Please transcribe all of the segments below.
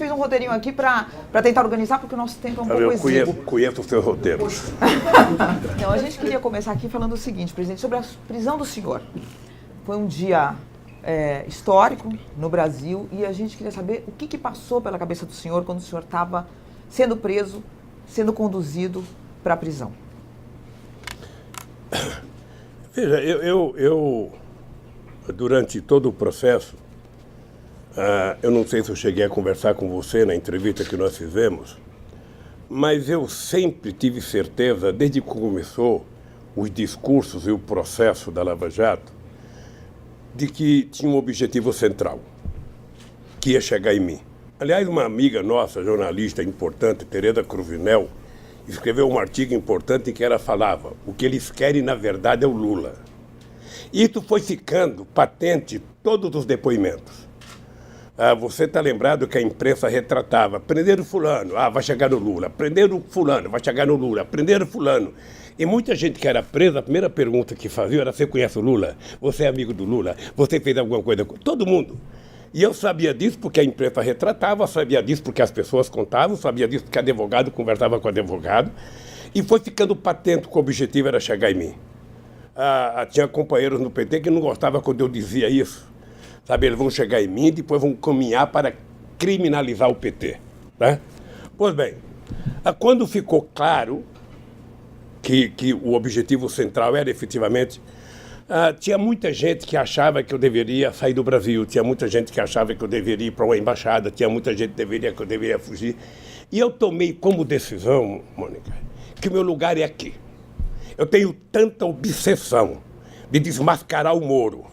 fez um roteirinho aqui para tentar organizar, porque o nosso tempo é um pouco exíguo. Eu conheço os seus roteiros. Então, a gente queria começar aqui falando o seguinte, presidente, sobre a prisão do senhor. Foi um dia histórico no Brasil e a gente queria saber o que passou pela cabeça do senhor quando o senhor estava sendo preso, sendo conduzido para a prisão. Veja, eu durante todo o processo, eu não sei se eu cheguei a conversar com você na entrevista que nós fizemos, mas eu sempre tive certeza, desde que começou os discursos e o processo da Lava Jato, de que tinha um objetivo central, que ia chegar em mim. Aliás, uma amiga nossa, jornalista importante, Tereza Cruvinel, escreveu um artigo importante em que ela falava: o que eles querem, na verdade, é o Lula. E isso foi ficando patente em todos os depoimentos. Você está lembrado que a imprensa retratava: prenderam fulano, vai chegar no Lula. Prenderam fulano, vai chegar no Lula. Prenderam fulano. E muita gente que era presa, a primeira pergunta que fazia era: você conhece o Lula? Você é amigo do Lula? Você fez alguma coisa com... Todo mundo. E eu sabia disso porque a imprensa retratava, sabia disso porque as pessoas contavam, sabia disso porque advogado conversava com advogado. E foi ficando patente que o objetivo era chegar em mim. Tinha companheiros no PT que não gostavam quando eu dizia isso. Sabe, eles vão chegar em mim e depois vão caminhar para criminalizar o PT. Né? Pois bem, quando ficou claro que o objetivo central era efetivamente... tinha muita gente que achava que eu deveria sair do Brasil, tinha muita gente que achava que eu deveria ir para uma embaixada, tinha muita gente que eu deveria fugir. E eu tomei como decisão, Mônica, que o meu lugar é aqui. Eu tenho tanta obsessão de desmascarar o Moro,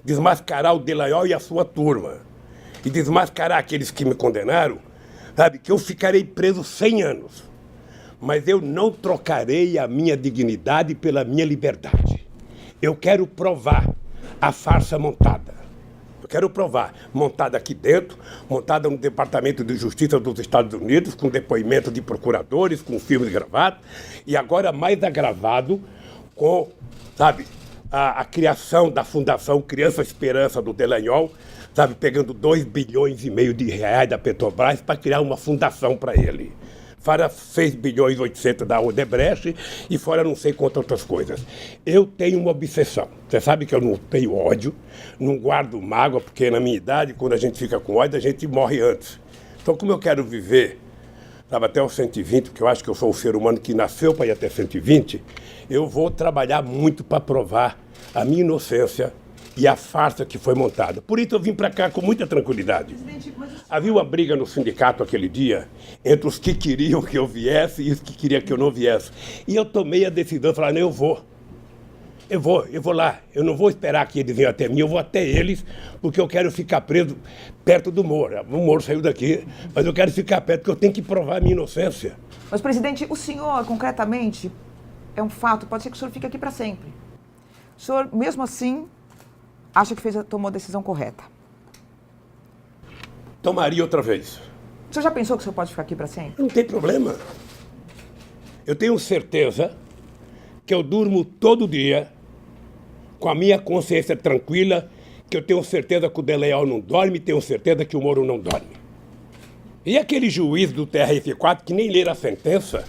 desmascarar o Dallagnol e a sua turma, e desmascarar aqueles que me condenaram, sabe, que eu ficarei preso 100 anos. Mas eu não trocarei a minha dignidade pela minha liberdade. Eu quero provar a farsa montada. Eu quero provar, montada aqui dentro, montada no Departamento de Justiça dos Estados Unidos, com depoimento de procuradores, com filmes gravados, e agora mais agravado com, sabe, a criação da Fundação Criança Esperança do Dallagnol, sabe, pegando 2,5 bilhões de reais da Petrobras para criar uma fundação para ele. Fora 6,8 bilhões da Odebrecht e fora não sei quantas outras coisas. Eu tenho uma obsessão. Você sabe que eu não tenho ódio, não guardo mágoa, porque na minha idade, quando a gente fica com ódio, a gente morre antes. Então, como eu quero viver, sabe, até os 120, porque eu acho que eu sou o ser humano que nasceu para ir até 120, eu vou trabalhar muito para provar a minha inocência e a farsa que foi montada. Por isso eu vim para cá com muita tranquilidade. Havia uma briga no sindicato aquele dia entre os que queriam que eu viesse e os que queriam que eu não viesse. E eu tomei a decisão de falar: não, eu vou lá. Eu não vou esperar que eles venham até mim, eu vou até eles, porque eu quero ficar preso perto do Moro. O Moro saiu daqui, mas eu quero ficar perto, porque eu tenho que provar a minha inocência. Mas, presidente, o senhor, concretamente, é um fato, pode ser que o senhor fique aqui para sempre. O senhor, mesmo assim, acha que tomou a decisão correta? Tomaria outra vez. O senhor já pensou que o senhor pode ficar aqui para sempre? Não tem problema. Eu tenho certeza que eu durmo todo dia com a minha consciência tranquila, que eu tenho certeza que o Dallagnol não dorme, tenho certeza que o Moro não dorme. E aquele juiz do TRF4 que nem leram a sentença,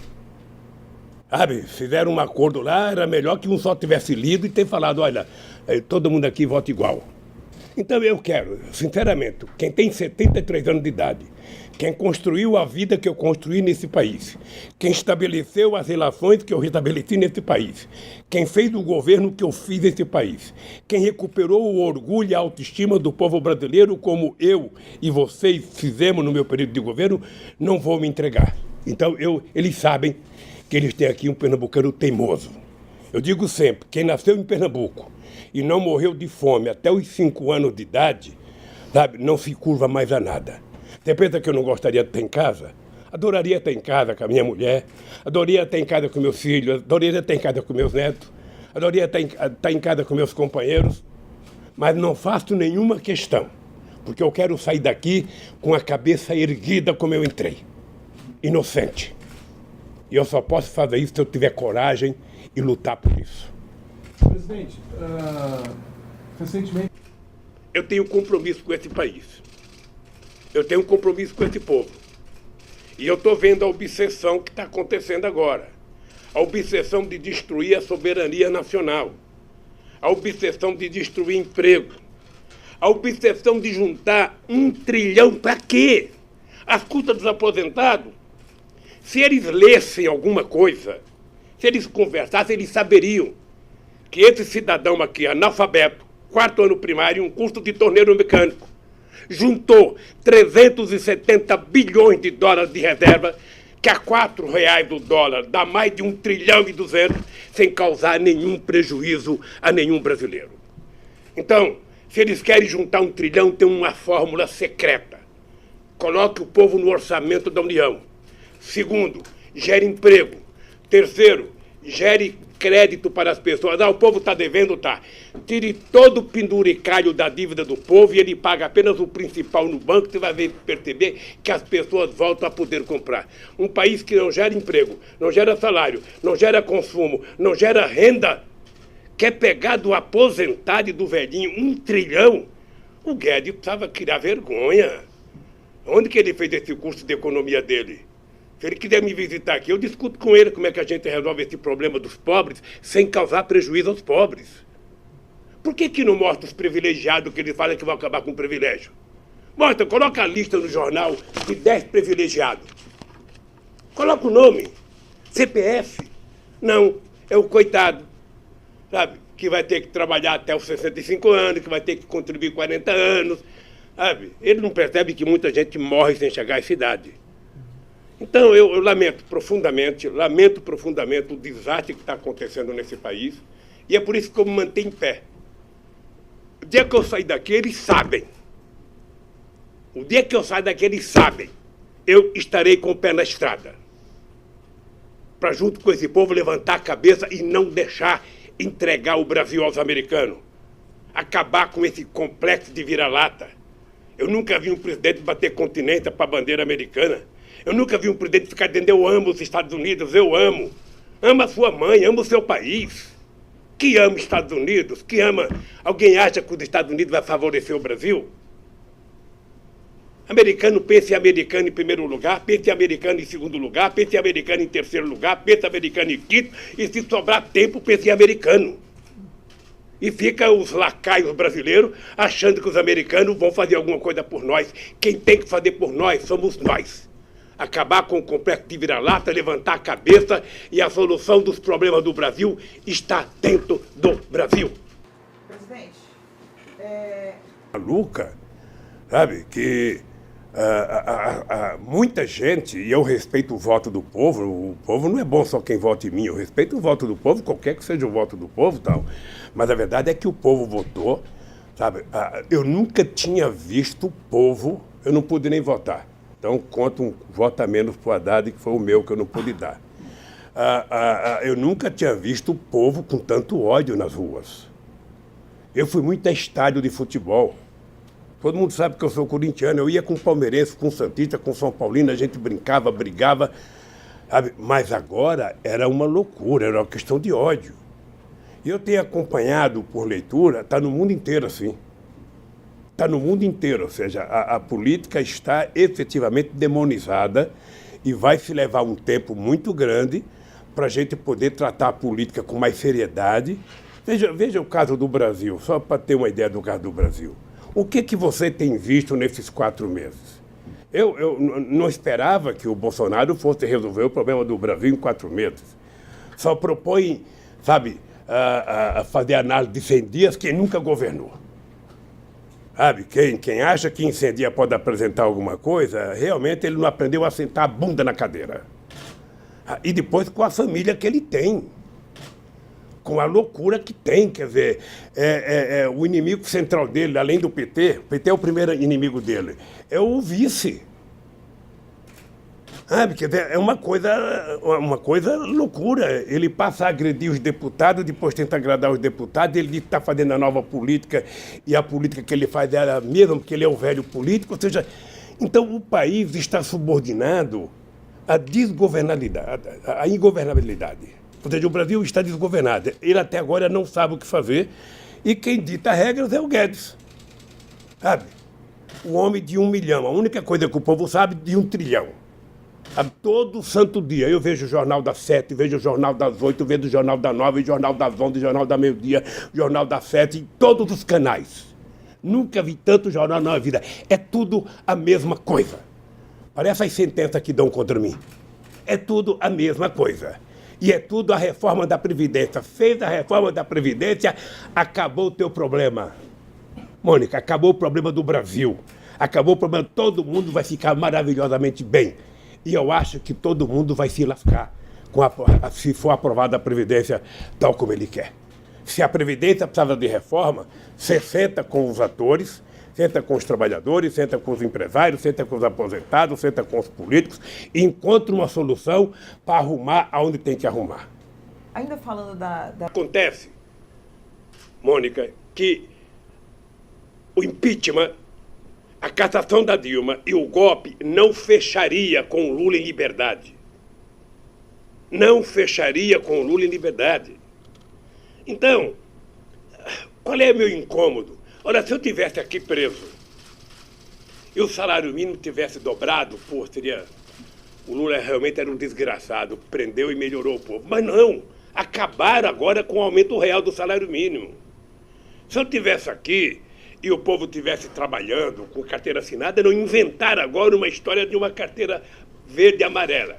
sabe, fizeram um acordo lá, era melhor que um só tivesse lido e ter falado: olha, todo mundo aqui vota igual. Então eu quero, sinceramente, quem tem 73 anos de idade, quem construiu a vida que eu construí nesse país, quem estabeleceu as relações que eu restabeleci nesse país, quem fez o governo que eu fiz nesse país, quem recuperou o orgulho e a autoestima do povo brasileiro como eu e vocês fizemos no meu período de governo, não vou me entregar. Então eles sabem que eles têm aqui um pernambucano teimoso. Eu digo sempre, quem nasceu em Pernambuco e não morreu de fome até os 5 anos de idade, sabe, não se curva mais a nada. Você pensa que eu não gostaria de estar em casa? Adoraria estar em casa com a minha mulher, adoraria estar em casa com meus filhos, adoraria estar em casa com meus netos, adoraria estar em casa com meus companheiros, mas não faço nenhuma questão, porque eu quero sair daqui com a cabeça erguida como eu entrei, inocente. E eu só posso fazer isso se eu tiver coragem e lutar por isso. Presidente, recentemente... Eu tenho compromisso com esse país. Eu tenho um compromisso com esse povo. E eu estou vendo a obsessão que está acontecendo agora. A obsessão de destruir a soberania nacional. A obsessão de destruir emprego. A obsessão de juntar 1 trilhão para quê? Às custas dos aposentados. Se eles lessem alguma coisa, se eles conversassem, eles saberiam que esse cidadão aqui, analfabeto, 4º ano primário, um curso de torneiro mecânico, juntou 370 bilhões de dólares de reserva, que a R$4 o dólar dá mais de 1 trilhão e 200, sem causar nenhum prejuízo a nenhum brasileiro. Então, se eles querem juntar 1 trilhão, tem uma fórmula secreta. Coloque o povo no orçamento da União. Segundo, gere emprego. Terceiro, gere crédito para as pessoas. O povo está devendo, tá. Tire todo o penduricalho da dívida do povo e ele paga apenas o principal no banco. Você vai perceber que as pessoas voltam a poder comprar. Um país que não gera emprego, não gera salário, não gera consumo, não gera renda, quer pegar do aposentado e do velhinho 1 trilhão? O Guedes precisava criar vergonha. Onde que ele fez esse curso de economia dele? Se ele quiser me visitar aqui, eu discuto com ele como é que a gente resolve esse problema dos pobres sem causar prejuízo aos pobres. Por que não mostra os privilegiados que ele fala que vão acabar com o privilégio? Mostra, coloca a lista no jornal de 10 privilegiados. Coloca o nome, CPF. Não, é o coitado, sabe? Que vai ter que trabalhar até os 65 anos, que vai ter que contribuir 40 anos, sabe? Ele não percebe que muita gente morre sem chegar à essa idade. Então, eu lamento profundamente o desastre que está acontecendo nesse país, e é por isso que eu me mantenho em pé. O dia que eu sair daqui, eles sabem. O dia que eu sair daqui, eles sabem. Eu estarei com o pé na estrada. Para, junto com esse povo, levantar a cabeça e não deixar entregar o Brasil aos americanos. Acabar com esse complexo de vira-lata. Eu nunca vi um presidente bater continência para a bandeira americana. Eu nunca vi um presidente ficar dizendo: eu amo os Estados Unidos, eu amo. Ama a sua mãe, ama o seu país. Que ama os Estados Unidos, que ama... Alguém acha que os Estados Unidos vai favorecer o Brasil? Americano pensa em americano em primeiro lugar, pensa em americano em segundo lugar, pensa em americano em terceiro lugar, pensa em americano em quinto, e se sobrar tempo, pensa em americano. E fica os lacaios brasileiros achando que os americanos vão fazer alguma coisa por nós. Quem tem que fazer por nós somos nós. Acabar com o complexo de vira-lata, levantar a cabeça, e a solução dos problemas do Brasil está dentro do Brasil. Presidente, Maluca, sabe, que muita gente, e eu respeito o voto do povo não é bom só quem vota em mim, eu respeito o voto do povo, qualquer que seja o voto do povo, tal. Mas a verdade é que o povo votou, sabe, eu nunca tinha visto o povo, eu não pude nem votar. Então, conta um voto a menos para o Haddad, que foi o meu, que eu não pude dar. Eu nunca tinha visto o povo com tanto ódio nas ruas. Eu fui muito a estádio de futebol. Todo mundo sabe que eu sou corintiano. Eu ia com palmeirense, com santista, com São Paulino, a gente brincava, brigava. Sabe? Mas agora era uma loucura, era uma questão de ódio. E eu tenho acompanhado por leitura, está no mundo inteiro assim. Está no mundo inteiro, ou seja, a política está efetivamente demonizada e vai se levar um tempo muito grande para a gente poder tratar a política com mais seriedade. Veja o caso do Brasil, só para ter uma ideia do caso do Brasil. O que você tem visto nesses 4 meses? Eu não esperava que o Bolsonaro fosse resolver o problema do Brasil em 4 meses. Só propõe, sabe, fazer análise de 100 dias quem nunca governou. Sabe, quem acha que em 100 dias pode apresentar alguma coisa, realmente ele não aprendeu a sentar a bunda na cadeira. E depois com a família que ele tem. Com a loucura que tem, quer dizer, o inimigo central dele, além do PT, o PT é o primeiro inimigo dele, é o vice. Sabe, quer dizer, é uma coisa loucura. Ele passa a agredir os deputados, depois tenta agradar os deputados, ele diz que está fazendo a nova política, e a política que ele faz é a mesma, porque ele é o velho político, ou seja, então o país está subordinado à desgovernabilidade, à ingovernabilidade. Ou seja, o Brasil está desgovernado. Ele até agora não sabe o que fazer, e quem dita regras é o Guedes. Sabe? o homem de 1 milhão. A única coisa que o povo sabe de 1 trilhão. Todo santo dia eu vejo o Jornal das 7, vejo o Jornal das 8, vejo o Jornal das 9, o Jornal das 11, o Jornal da meio-dia, o Jornal das 7, em todos os canais. Nunca vi tanto jornal na vida. É tudo a mesma coisa. Parece as sentenças que dão contra mim. É tudo a mesma coisa. E é tudo a reforma da Previdência. Fez a reforma da Previdência, acabou o teu problema. Mônica, acabou o problema do Brasil. Acabou o problema, todo mundo vai ficar maravilhosamente bem. E eu acho que todo mundo vai se lascar se for aprovada a Previdência tal como ele quer. Se a Previdência precisava de reforma, você senta com os atores, senta com os trabalhadores, senta com os empresários, senta com os aposentados, senta com os políticos e encontra uma solução para arrumar aonde tem que arrumar. Ainda falando da... Acontece, Mônica, que o impeachment, a cassação da Dilma e o golpe não fecharia com o Lula em liberdade. Não fecharia com o Lula em liberdade. Então, qual é o meu incômodo? Olha, se eu tivesse aqui preso e o salário mínimo tivesse dobrado, pô, seria... O Lula realmente era um desgraçado, prendeu e melhorou o povo. Mas não, acabaram agora com o aumento real do salário mínimo. Se eu tivesse aqui e o povo estivesse trabalhando com carteira assinada, não inventaram agora uma história de uma carteira verde e amarela.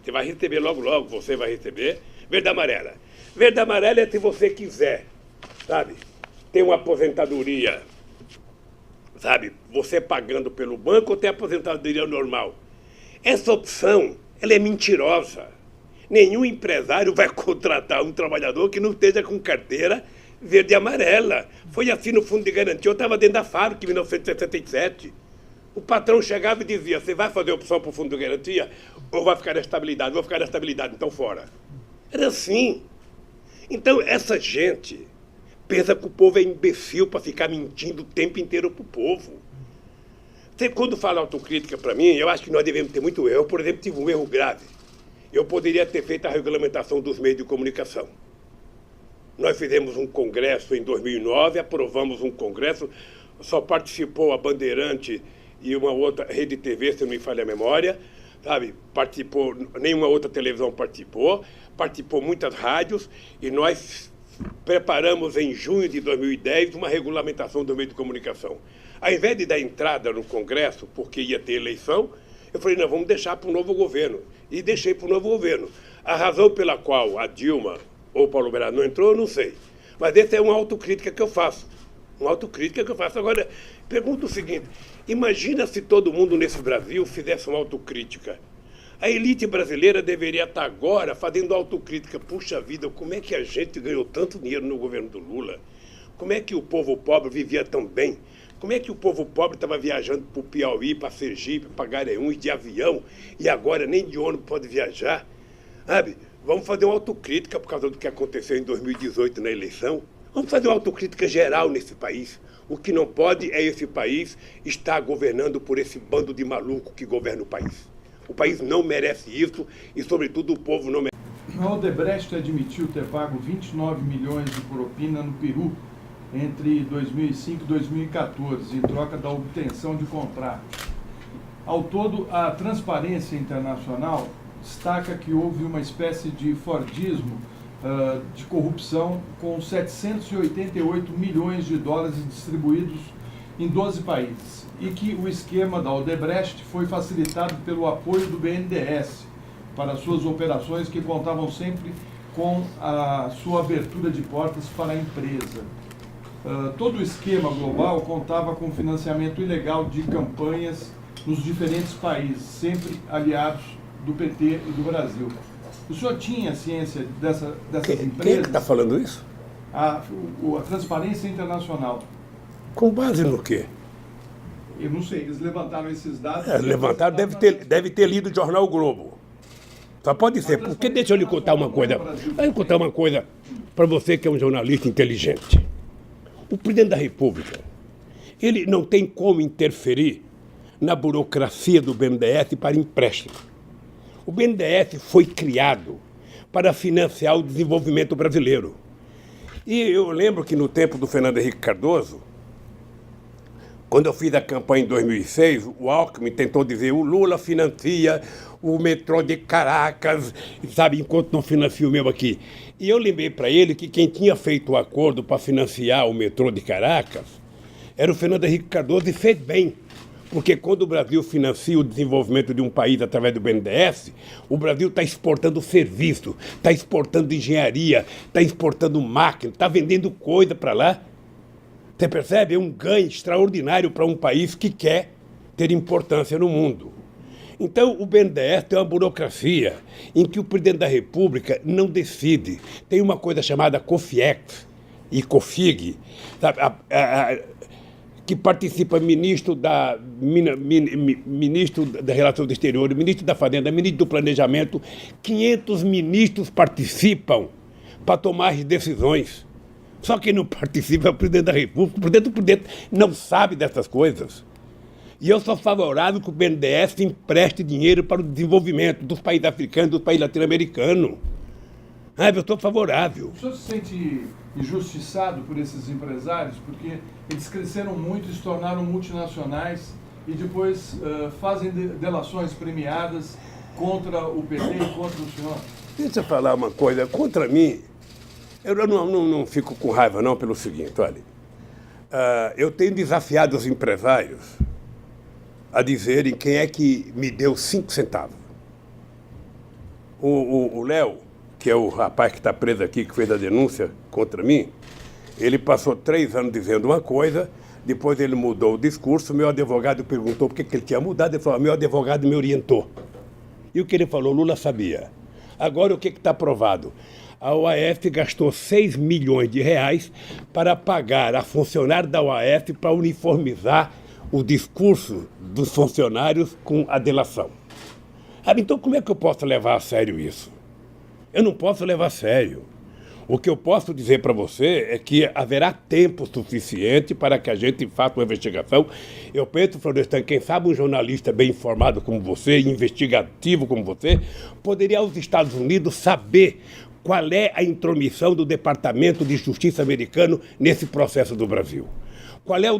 Você vai receber logo, logo, você vai receber verde e amarela. Verde e amarela é se você quiser, sabe? Tem uma aposentadoria, sabe? Você pagando pelo banco ou tem aposentadoria normal. Essa opção, ela é mentirosa. Nenhum empresário vai contratar um trabalhador que não esteja com carteira verde e amarela. Foi assim no Fundo de Garantia. Eu estava dentro da FARC em 1967. O patrão chegava e dizia, você vai fazer opção para o Fundo de Garantia ou vai ficar na estabilidade? Vou ficar na estabilidade, então fora. Era assim. Então, essa gente pensa que o povo é imbecil para ficar mentindo o tempo inteiro para o povo. Você, quando fala autocrítica para mim, eu acho que nós devemos ter muito erro. Eu, por exemplo, tive um erro grave. Eu poderia ter feito a regulamentação dos meios de comunicação. Nós fizemos um congresso em 2009, aprovamos um congresso, só participou a Bandeirante e uma outra rede TV, se não me falha a memória, sabe? Participou, nenhuma outra televisão participou muitas rádios, e nós preparamos em junho de 2010 uma regulamentação do meio de comunicação. Ao invés de dar entrada no Congresso, porque ia ter eleição, eu falei, não, vamos deixar para o novo governo. E deixei para o novo governo. A razão pela qual a Dilma ou o Paulo Braga não entrou, eu não sei. Mas essa é uma autocrítica que eu faço. Uma autocrítica que eu faço. Agora, pergunto o seguinte, imagina se todo mundo nesse Brasil fizesse uma autocrítica. A elite brasileira deveria estar agora fazendo autocrítica. Puxa vida, como é que a gente ganhou tanto dinheiro no governo do Lula? Como é que o povo pobre vivia tão bem? Como é que o povo pobre estava viajando para o Piauí, para Sergipe, para Garanhuns de avião e agora nem de ônibus pode viajar? Sabe? Vamos fazer uma autocrítica por causa do que aconteceu em 2018 na eleição. Vamos fazer uma autocrítica geral nesse país. O que não pode é esse país estar governando por esse bando de maluco que governa o país. O país não merece isso e, sobretudo, o povo não merece. A Odebrecht admitiu ter pago 29 milhões de propina no Peru entre 2005 e 2014, em troca da obtenção de contratos. Ao todo, a Transparência Internacional destaca que houve uma espécie de fordismo de corrupção com 788 milhões de dólares distribuídos em 12 países e que o esquema da Odebrecht foi facilitado pelo apoio do BNDES para suas operações que contavam sempre com a sua abertura de portas para a empresa. Todo o esquema global contava com financiamento ilegal de campanhas nos diferentes países, sempre aliados do PT e do Brasil. O senhor tinha ciência dessas empresas? Quem é que está falando isso? A Transparência Internacional. Com base no quê? Eu não sei, eles levantaram esses dados. Levantaram, deve ter lido o jornal o Globo. Só pode ser, porque deixa eu lhe contar uma coisa. Deixa eu contar uma coisa para você que é um jornalista inteligente. O presidente da República, ele não tem como interferir na burocracia do BNDES para empréstimo. O BNDES foi criado para financiar o desenvolvimento brasileiro. E eu lembro que no tempo do Fernando Henrique Cardoso, Quando eu fiz a campanha em 2006, o Alckmin tentou dizer o Lula financia o metrô de Caracas, sabe, enquanto não financia o meu aqui. E eu lembrei para ele que quem tinha feito o acordo para financiar o metrô de Caracas era o Fernando Henrique Cardoso, e fez bem. Porque quando o Brasil financia o desenvolvimento de um país através do BNDES, o Brasil está exportando serviço, está exportando engenharia, está exportando máquina, está vendendo coisa para lá. Você percebe? É um ganho extraordinário para um país que quer ter importância no mundo. Então, o BNDES tem uma burocracia em que o presidente da República não decide. Tem uma coisa chamada COFIEX e COFIG, sabe? Que participa ministro da Relações Exteriores, ministro da Fazenda, ministro do Planejamento. 500 ministros participam para tomar as decisões. Só quem não participa é o presidente da República. O presidente não sabe dessas coisas. E eu sou favorável que o BNDES empreste dinheiro para o desenvolvimento dos países africanos, dos países latino-americanos. Eu estou favorável. O senhor se sente injustiçado por esses empresários? Porque eles cresceram muito e se tornaram multinacionais e depois fazem delações premiadas contra o PT e contra o senhor. Deixa eu falar uma coisa. Contra mim, eu não fico com raiva não pelo seguinte, olha. Eu tenho desafiado os empresários a dizerem quem é que me deu 5 centavos. O Léo, que é o rapaz que está preso aqui, que fez a denúncia contra mim, ele passou 3 anos dizendo uma coisa, depois ele mudou o discurso, meu advogado perguntou por que ele tinha mudado, ele falou, meu advogado me orientou. E o que ele falou, Lula sabia. Agora o que está provado? A OAS gastou 6 milhões de reais para pagar a funcionário da OAS para uniformizar o discurso dos funcionários com a delação. Então como é que eu posso levar a sério isso? Eu não posso levar a sério. O que eu posso dizer para você é que haverá tempo suficiente para que a gente faça uma investigação. Eu penso, Florestan, quem sabe um jornalista bem informado como você, investigativo como você, poderia aos Estados Unidos saber qual é a intromissão do Departamento de Justiça americano nesse processo do Brasil. Qual é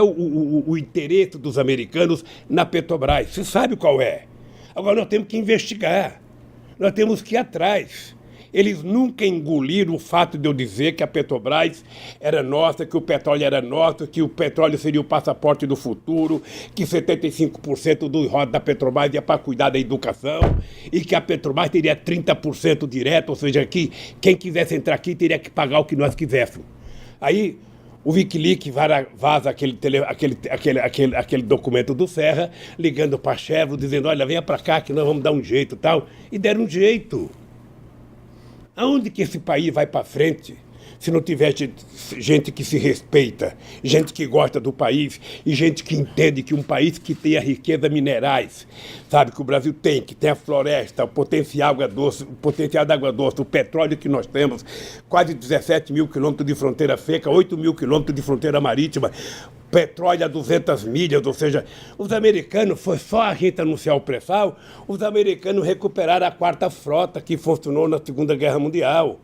o interesse dos americanos na Petrobras? Você sabe qual é. Agora nós temos que investigar. Nós temos que ir atrás. Eles nunca engoliram o fato de eu dizer que a Petrobras era nossa, que o petróleo era nosso, que o petróleo seria o passaporte do futuro, que 75% do roda da Petrobras ia para cuidar da educação e que a Petrobras teria 30% direto, ou seja, que quem quisesse entrar aqui teria que pagar o que nós quiséssemos. Aí o Wikileaks vaza aquele documento do Serra, ligando para a Chevron, dizendo, olha, venha para cá que nós vamos dar um jeito e tal. E deram um jeito. Aonde que esse país vai para frente se não tiver gente que se respeita, gente que gosta do país e gente que entende que um país que tem a riqueza minerais, sabe, que o Brasil tem, que tem a floresta, o potencial da água doce, o petróleo que nós temos, quase 17 mil quilômetros de fronteira seca, 8 mil quilômetros de fronteira marítima, petróleo a 200 milhas, ou seja, os americanos, foi só a gente anunciar o pré-sal, os americanos recuperaram a 4ª frota que funcionou na Segunda Guerra Mundial.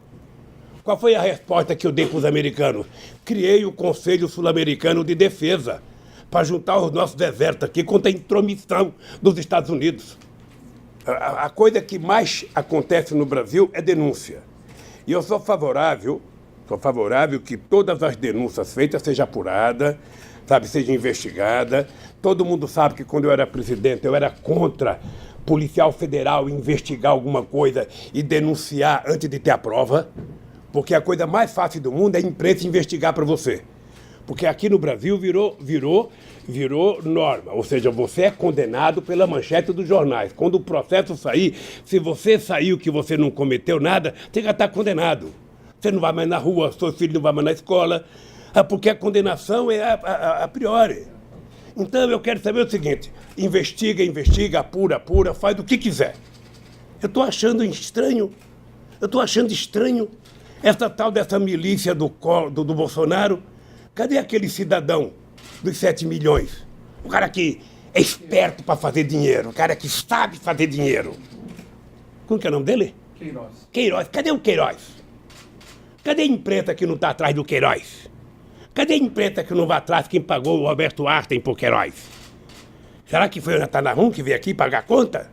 Qual foi a resposta que eu dei para os americanos? Criei o Conselho Sul-Americano de Defesa para juntar os nossos exércitos aqui contra a intromissão dos Estados Unidos. A coisa que mais acontece no Brasil é denúncia. E eu sou favorável que todas as denúncias feitas sejam apuradas, sabe, seja investigada. Todo mundo sabe que quando eu era presidente eu era contra policial federal investigar alguma coisa e denunciar antes de ter a prova. Porque a coisa mais fácil do mundo é a imprensa investigar para você. Porque aqui no Brasil virou norma. Ou seja, você é condenado pela manchete dos jornais. Quando o processo sair, se você saiu que você não cometeu nada, você já está condenado. Você não vai mais na rua, seu filho não vai mais na escola. Porque a condenação é a priori. Então eu quero saber o seguinte, investiga, apura, faz o que quiser. Eu estou achando estranho essa tal dessa milícia do Bolsonaro. Cadê aquele cidadão dos 7 milhões? O cara que é esperto para fazer dinheiro, o cara que sabe fazer dinheiro. Como que é o nome dele? Queiroz. Queiroz. Cadê o Queiroz? Cadê a imprensa que não está atrás do Queiroz? Cadê a imprensa que não vai atrás quem pagou o Roberto Einstein por Queiroz? Será que foi o Netanyahu que veio aqui pagar a conta?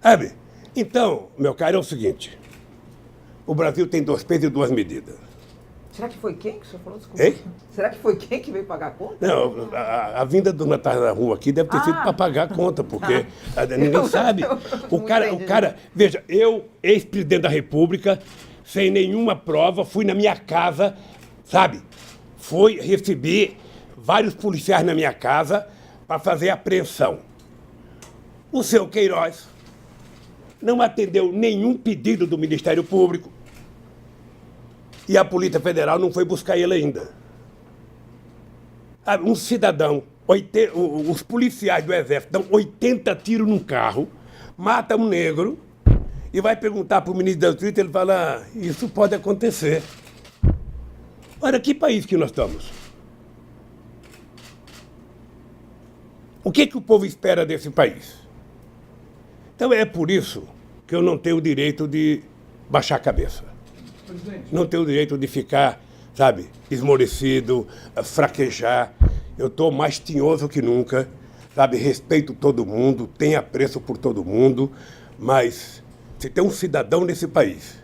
Sabe? Então, meu caro, é o seguinte. O Brasil tem 2 pesos e 2 medidas. Será que foi quem que o senhor falou? Desculpa. Hein? Será que foi quem que veio pagar a conta? Não, a vinda do Netanyahu aqui deve ter sido para pagar a conta, porque ninguém sabe. O cara, veja, eu, ex-presidente da República, sem nenhuma prova, fui na minha casa, sabe? Fui receber vários policiais na minha casa para fazer apreensão. O seu Queiroz não atendeu nenhum pedido do Ministério Público e a Polícia Federal não foi buscar ele ainda. Um cidadão, os policiais do Exército dão 80 tiros num carro, matam um negro e vai perguntar para o ministro da Justiça, ele fala, isso pode acontecer. Olha, que país que nós estamos? O que o povo espera desse país? Então é por isso que eu não tenho o direito de baixar a cabeça. Presidente. Não tenho o direito de ficar, sabe, esmorecido, fraquejar. Eu estou mais tinhoso que nunca, sabe, respeito todo mundo, tenho apreço por todo mundo, mas se tem um cidadão nesse país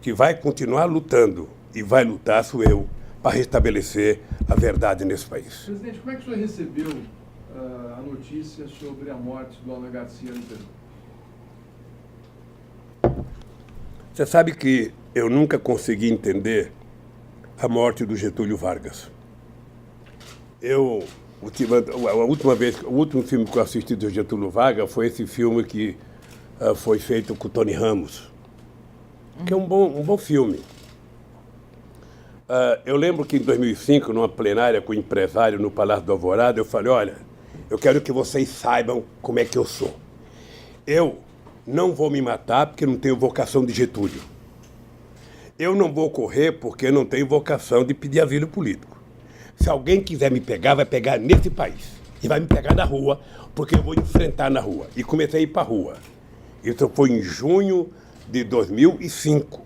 que vai continuar lutando e vai lutar, sou eu, para restabelecer a verdade nesse país. Presidente, como é que o senhor recebeu a notícia sobre a morte do Alan Garcia no Peru? Você sabe que eu nunca consegui entender a morte do Getúlio Vargas. O último filme que eu assisti do Getúlio Vargas foi esse filme que foi feito com o Tony Ramos, que é um bom filme. Eu lembro que em 2005, numa plenária com o empresário no Palácio do Alvorada, eu falei, olha, eu quero que vocês saibam como é que eu sou. Eu não vou me matar porque não tenho vocação de Getúlio. Eu não vou correr porque não tenho vocação de pedir asilo político. Se alguém quiser me pegar, vai pegar nesse país. E vai me pegar na rua, porque eu vou enfrentar na rua. E comecei a ir para a rua. Isso foi em junho de 2005.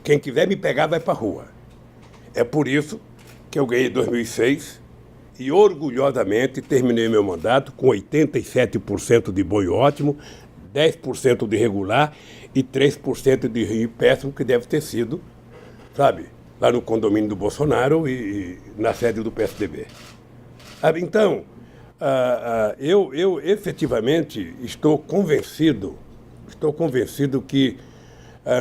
Quem quiser me pegar, vai para a rua. É por isso que eu ganhei em 2006 e orgulhosamente terminei meu mandato com 87% de bom e ótimo, 10% de regular e 3% de ruim e péssimo, que deve ter sido, sabe, lá no condomínio do Bolsonaro e na sede do PSDB. Então, eu efetivamente estou convencido que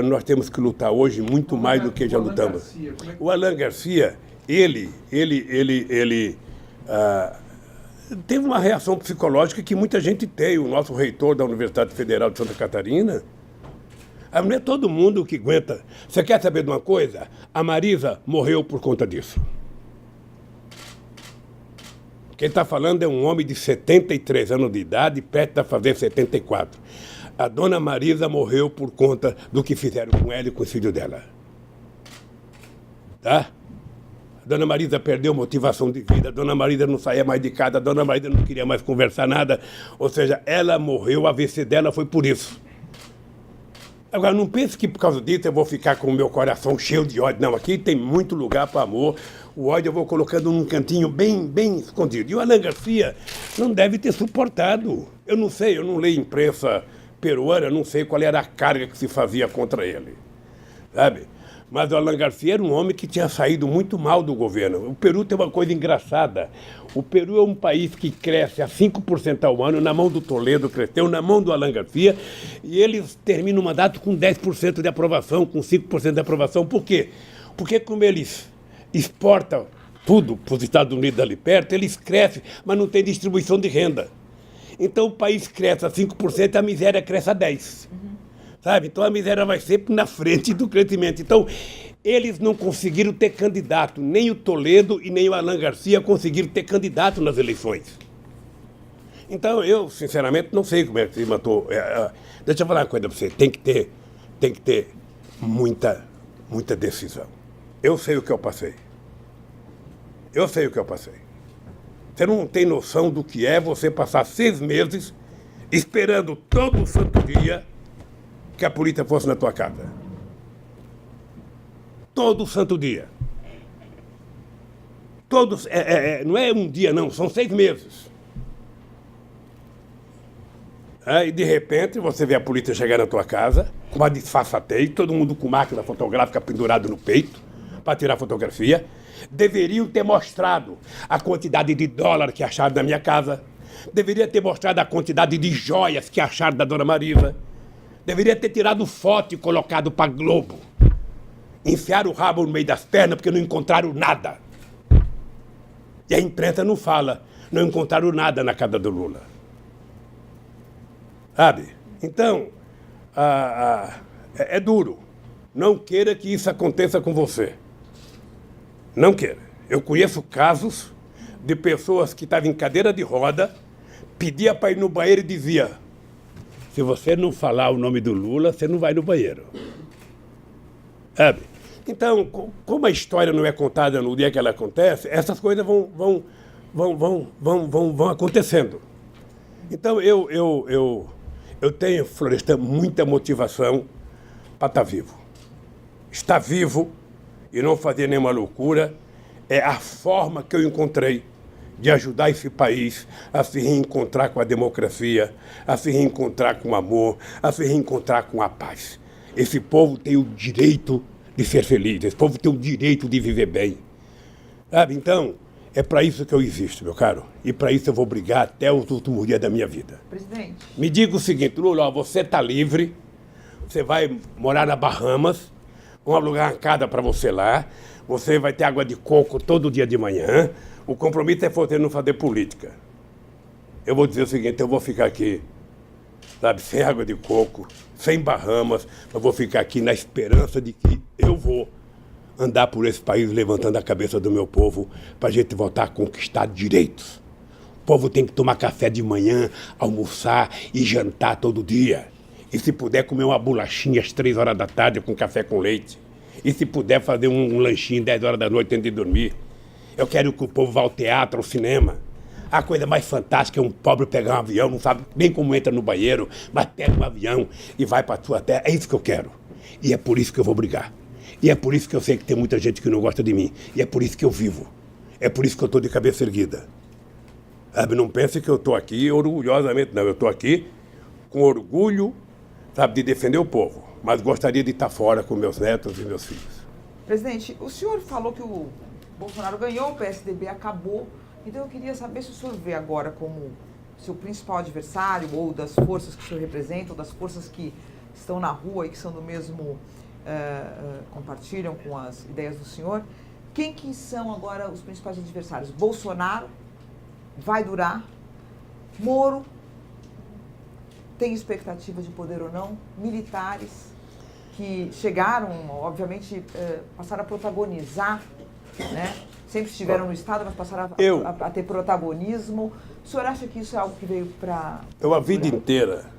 nós temos que lutar hoje muito mais do que já lutamos. O Alan Garcia, ele teve uma reação psicológica que muita gente tem. O nosso reitor da Universidade Federal de Santa Catarina, não é todo mundo que aguenta. Você quer saber de uma coisa? A Marisa morreu por conta disso. Quem está falando é um homem de 73 anos de idade, perto de fazer 74. A dona Marisa morreu por conta do que fizeram com ela e com o filho dela. Tá? A dona Marisa perdeu motivação de vida, a dona Marisa não saía mais de casa, a dona Marisa não queria mais conversar nada. Ou seja, ela morreu, o AVC dela foi por isso. Agora, não pense que por causa disso eu vou ficar com o meu coração cheio de ódio. Não, aqui tem muito lugar para amor. O ódio eu vou colocando num cantinho bem escondido. E o Alan Garcia não deve ter suportado. Eu não sei, eu não leio imprensa peruana, não sei qual era a carga que se fazia contra ele. Sabe? Mas o Alan Garcia era um homem que tinha saído muito mal do governo. O Peru tem uma coisa engraçada. O Peru é um país que cresce a 5% ao ano, na mão do Toledo cresceu, na mão do Alan Garcia, e eles terminam o mandato com 10% de aprovação, com 5% de aprovação. Por quê? Porque como eles exportam tudo para os Estados Unidos ali perto, eles crescem, mas não tem distribuição de renda. Então o país cresce a 5% e a miséria cresce a 10%. Sabe? Então a miséria vai sempre na frente do crescimento. Então, eles não conseguiram ter candidato, nem o Toledo e nem o Alan Garcia conseguiram ter candidato nas eleições. Então, eu, sinceramente, não sei como é que se matou. Deixa eu falar uma coisa para você, tem que ter muita decisão. Eu sei o que eu passei. Você não tem noção do que é você passar 6 meses esperando todo santo dia que a polícia fosse na tua casa. Todo santo dia. Todos, não é um dia, não, são 6 meses. E de repente você vê a polícia chegar na tua casa, com uma disfarçatez, todo mundo com máquina fotográfica pendurado no peito, para tirar fotografia. Deveriam ter mostrado a quantidade de dólar que acharam na minha casa. Deveria ter mostrado a quantidade de joias que acharam da dona Marisa. Deveria ter tirado foto e colocado para Globo. Enfiaram o rabo no meio das pernas porque não encontraram nada. E a imprensa não fala, não encontraram nada na casa do Lula. Sabe? Então, é duro. Não queira que isso aconteça com você. Não queira. Eu conheço casos de pessoas que estavam em cadeira de roda, pedia para ir no banheiro e dizia: se você não falar o nome do Lula, você não vai no banheiro. Sabe? Então, como a história não é contada no dia que ela acontece, essas coisas vão acontecendo. Então, eu tenho, Florestan, muita motivação para estar vivo. Estar vivo e não fazer nenhuma loucura é a forma que eu encontrei de ajudar esse país a se reencontrar com a democracia, a se reencontrar com o amor, a se reencontrar com a paz. Esse povo tem o direito de ser feliz, esse povo tem o direito de viver bem. Sabe? Então, é para isso que eu existo, meu caro. E para isso eu vou brigar até os últimos dias da minha vida. Presidente. Me diga o seguinte, Lula, você está livre, você vai morar na Bahamas, vamos alugar uma casa para você lá, você vai ter água de coco todo dia de manhã, o compromisso é você não fazer política. Eu vou dizer o seguinte, eu vou ficar aqui, sabe, sem água de coco, sem Bahamas, eu vou ficar aqui na esperança de que eu vou andar por esse país levantando a cabeça do meu povo para a gente voltar a conquistar direitos. O povo tem que tomar café de manhã, almoçar e jantar todo dia. E se puder comer uma bolachinha às 3 horas da tarde com café com leite. E se puder fazer um lanchinho 10 horas da noite antes de dormir. Eu quero que o povo vá ao teatro, ao cinema. A coisa mais fantástica é um pobre pegar um avião, não sabe nem como entra no banheiro, mas pega um avião e vai para a sua terra. É isso que eu quero. E é por isso que eu vou brigar. E é por isso que eu sei que tem muita gente que não gosta de mim. E é por isso que eu vivo. É por isso que eu estou de cabeça erguida. Sabe, não pense que eu estou aqui orgulhosamente, não. Eu estou aqui com orgulho, sabe, de defender o povo. Mas gostaria de estar fora com meus netos e meus filhos. Presidente, o senhor falou que o Bolsonaro ganhou, o PSDB acabou. Então eu queria saber se o senhor vê agora como seu principal adversário, ou das forças que o senhor representa, ou das forças que estão na rua e que são do mesmo... compartilham com as ideias do senhor. Quem que são agora os principais adversários? Bolsonaro vai durar? Moro tem expectativa de poder ou não? Militares que chegaram, obviamente, passaram a protagonizar, né? Sempre estiveram no Estado, mas passaram a ter protagonismo. O senhor acha que isso é algo que veio para... A vida inteira.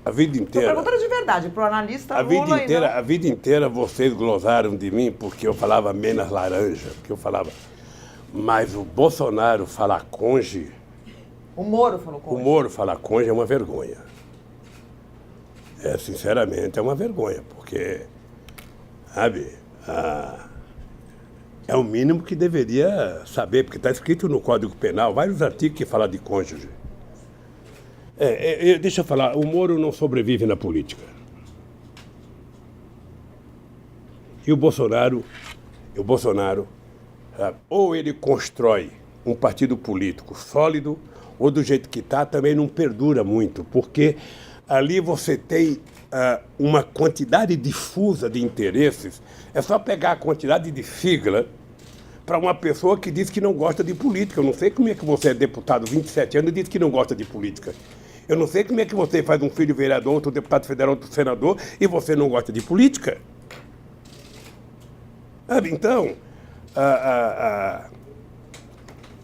Estou perguntando de verdade, para o analista Lula A vida inteira vocês glosaram de mim porque eu falava menos laranja, porque eu falava... Mas o Bolsonaro falar conge... O Moro falou conge. O Moro falar conge é uma vergonha. Sinceramente, é uma vergonha, porque, sabe, é o mínimo que deveria saber, porque está escrito no Código Penal, vários artigos que falam de cônjuge. Deixa eu falar, o Moro não sobrevive na política. E o Bolsonaro, ou ele constrói um partido político sólido, ou do jeito que está, também não perdura muito, porque ali você tem uma quantidade difusa de interesses. É só pegar a quantidade de sigla para uma pessoa que diz que não gosta de política. Eu não sei como é que você é deputado, 27 anos, e diz que não gosta de política. Eu não sei como é que você faz um filho vereador, outro deputado federal, outro senador, e você não gosta de política. Então,